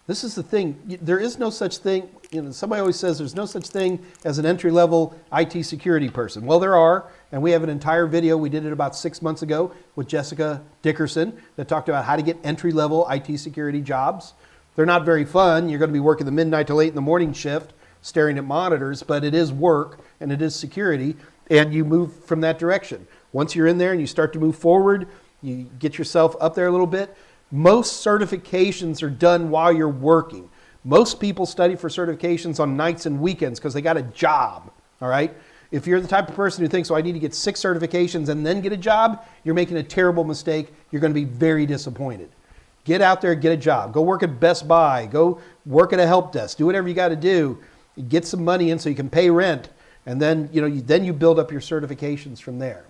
This is the thing. There is no such thing. Somebody always says there's no such thing as an entry-level IT security person. Well, there are, and we have an entire video. We did it about 6 months ago with Jessica Dickerson that talked about how to get entry-level IT security jobs. They're not very fun. You're going to be working the midnight to late in the morning shift staring at monitors, but it is work and it is security, and you move from that direction. Once you're in there and you start to move forward, you get yourself up there a little bit. Most certifications are done while you're working. Most people study for certifications on nights and weekends because they got a job, all right? If you're the type of person who thinks, I need to get 6 certifications and then get a job, you're making a terrible mistake. You're going to be very disappointed. Get out there, get a job. Go work at Best Buy. Go work at a help desk. Do whatever you got to do. Get some money in so you can pay rent. And then, you build up your certifications from there.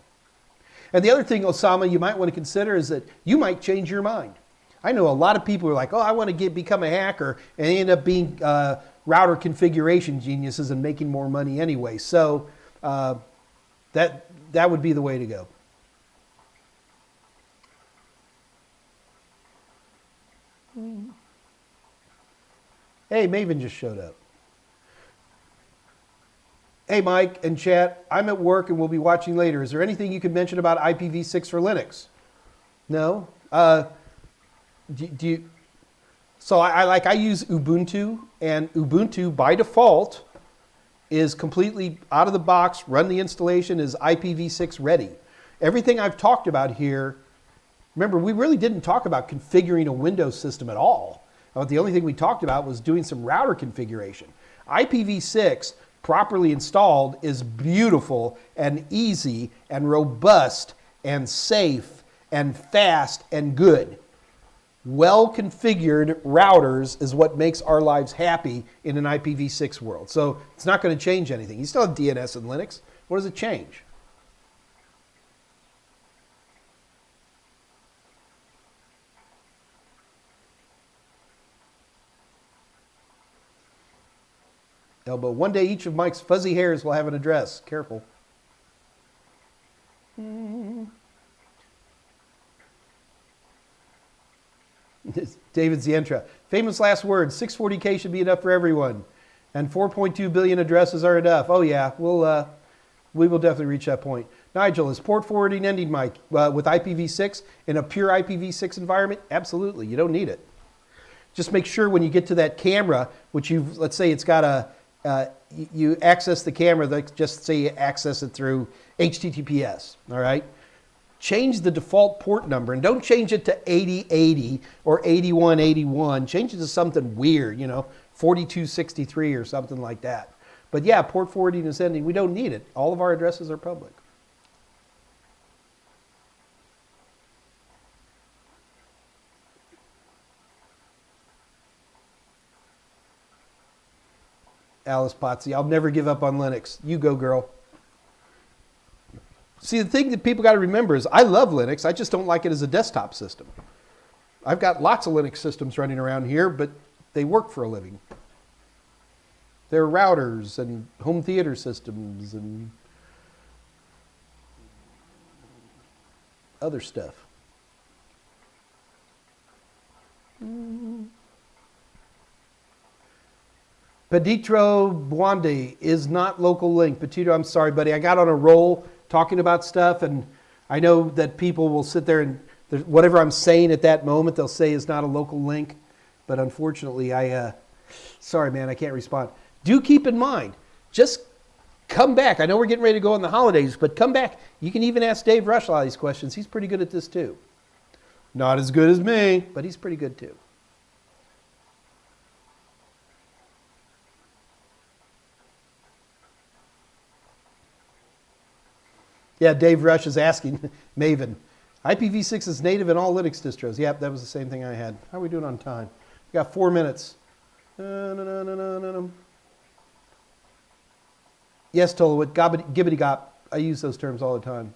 And the other thing, Osama, you might want to consider is that you might change your mind. I know a lot of people who are like, I want to become a hacker, and they end up being router configuration geniuses and making more money anyway. So that would be the way to go. Hey, Maven just showed up. Hey, Mike and chat, I'm at work and we'll be watching later. Is there anything you can mention about IPv6 for Linux? No? So I use Ubuntu, and Ubuntu by default is completely out of the box, run the installation, is IPv6 ready. Everything I've talked about here, remember, we really didn't talk about configuring a Windows system at all. The only thing we talked about was doing some router configuration. IPv6, properly installed, is beautiful and easy and robust and safe and fast and good. Well-configured routers is what makes our lives happy in an IPv6 world. So it's not going to change anything. You still have DNS in Linux. What does it change? Elbow. One day each of Mike's fuzzy hairs will have an address. Careful. David Zientra. Famous last words. 640K should be enough for everyone. And 4.2 billion addresses are enough. Oh yeah, we will definitely reach that point. Nigel, is port forwarding ending, Mike, with IPv6 in a pure IPv6 environment? Absolutely. You don't need it. Just make sure when you get to that camera, which let's say it's got you access the camera, like just say you access it through HTTPS, all right? Change the default port number, and don't change it to 8080 or 8181. Change it to something weird, 4263 or something like that. But yeah, port forwarding is ending. We don't need it. All of our addresses are public. Alice Potsy, I'll never give up on Linux. You go, girl. See, the thing that people got to remember is I love Linux. I just don't like it as a desktop system. I've got lots of Linux systems running around here, but they work for a living. They're routers and home theater systems and other stuff. Peditro Buande is not local link. Petito, I'm sorry, buddy. I got on a roll talking about stuff, and I know that people will sit there and whatever I'm saying at that moment, they'll say is not a local link. But unfortunately, sorry, man, I can't respond. Do keep in mind, just come back. I know we're getting ready to go on the holidays, but come back. You can even ask Dave Rush a lot of these questions. He's pretty good at this too. Not as good as me, but he's pretty good too. Yeah, Dave Rush is asking, Maven, IPv6 is native in all Linux distros. Yep, that was the same thing I had. How are we doing on time? We got 4 minutes. Yes, Tolowit, gibbity gop. I use those terms all the time.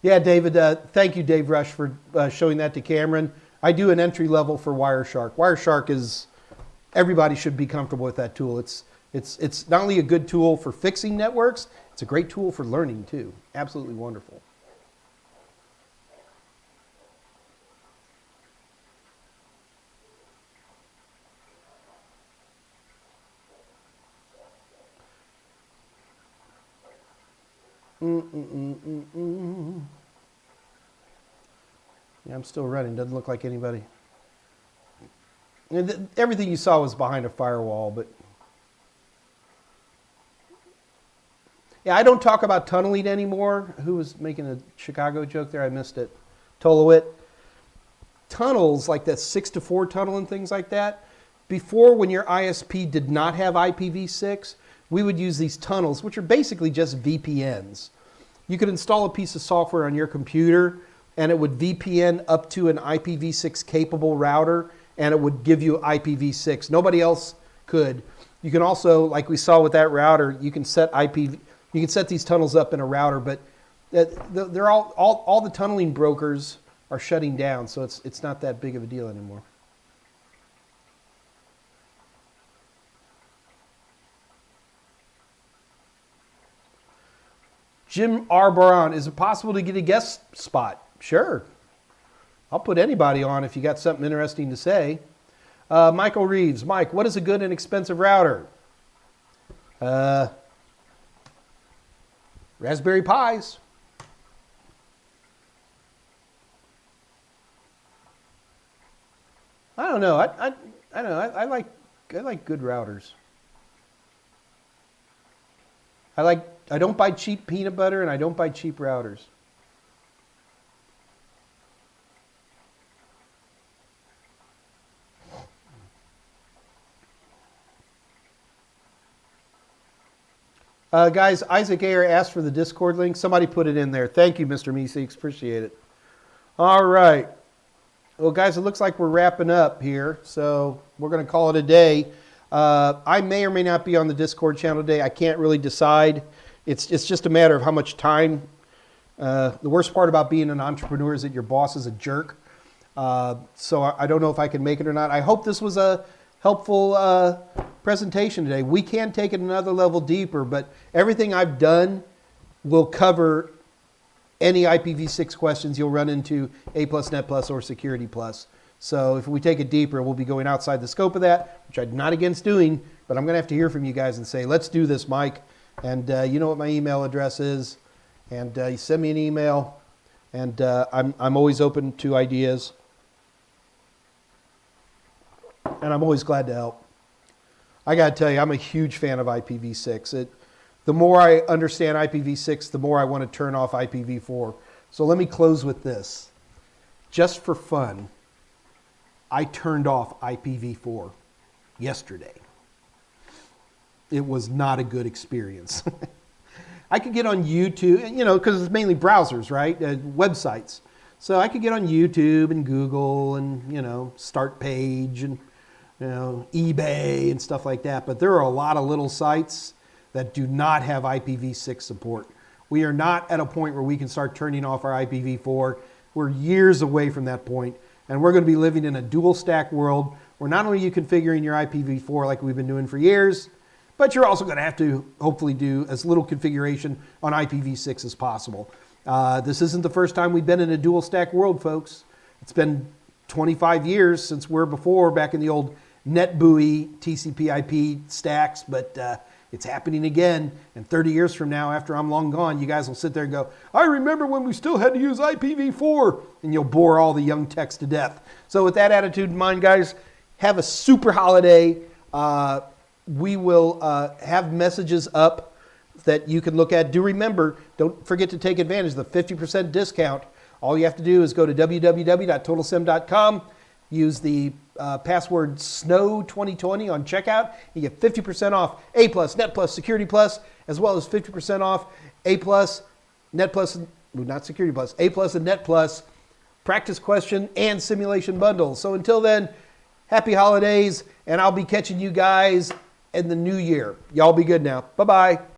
Yeah, David, thank you, Dave Rush, for showing that to Cameron. I do an entry level for Wireshark. Wireshark is, everybody should be comfortable with that tool. It's not only a good tool for fixing networks, it's a great tool for learning too. Absolutely wonderful. Yeah, I'm still running. Doesn't look like anybody. Everything you saw was behind a firewall, but yeah, I don't talk about tunneling anymore. Who was making a Chicago joke there? I missed it. Tolowit. Tunnels like that 6-to-4 tunnel and things like that. Before, when your ISP did not have IPv6, we would use these tunnels, which are basically just VPNs. You could install a piece of software on your computer, and it would VPN up to an IPv6 capable router, and it would give you IPv6. Nobody else could. You can also, like we saw with that router, you can set these tunnels up in a router, but they're all the tunneling brokers are shutting down, so it's not that big of a deal anymore. Jim R. Baron, is it possible to get a guest spot? Sure. I'll put anybody on if you got something interesting to say. Michael Reeves, Mike, what is a good and expensive router? Raspberry Pis. I don't know. I don't know. I like good routers. I don't buy cheap peanut butter, and I don't buy cheap routers. Guys, Isaac Ayer asked for the Discord link. Somebody put it in there. Thank you, Mr. Meeseeks. Appreciate it. All right. Well, guys, it looks like we're wrapping up here, so we're going to call it a day. I may or may not be on the Discord channel today. I can't really decide. It's just a matter of how much time. The worst part about being an entrepreneur is that your boss is a jerk. So I don't know if I can make it or not. I hope this was a helpful presentation today. We can take it another level deeper, but everything I've done will cover any IPv6 questions you'll run into, A+, Net+, or Security+. So if we take it deeper, we'll be going outside the scope of that, which I'm not against doing, but I'm going to have to hear from you guys and say, let's do this, Mike. And you know what my email address is. And you send me an email, and I'm always open to ideas. And I'm always glad to help. I got to tell you, I'm a huge fan of IPv6. The more I understand IPv6, the more I want to turn off IPv4. So let me close with this. Just for fun, I turned off IPv4 yesterday. It was not a good experience. I could get on YouTube, because it's mainly browsers, right? Websites. So I could get on YouTube and Google and, you know, Start Page and, you know, eBay and stuff like that. But there are a lot of little sites that do not have IPv6 support. We are not at a point where we can start turning off our IPv4. We're years away from that point, and we're going to be living in a dual stack world where not only are you configuring your IPv4 like we've been doing for years, but you're also going to have to hopefully do as little configuration on IPv6 as possible. This isn't the first time we've been in a dual stack world, folks. It's been 25 years since we're before back in the old NetBEUI TCP/IP stacks, but it's happening again. And 30 years from now, after I'm long gone, you guys will sit there and go, I remember when we still had to use IPv4, and you'll bore all the young techs to death. So with that attitude in mind, guys, have a super holiday. We will have messages up that you can look at. Do remember, don't forget to take advantage of the 50% discount. All you have to do is go to www.totalsim.com, use the password SNOW2020 on checkout. You get 50% off A+, Net+, Security Plus, as well as 50% off A+, Net+, not Security Plus, A+ and Net+, practice question, and simulation bundles. So until then, happy holidays, and I'll be catching you guys in the new year. Y'all be good now. Bye-bye.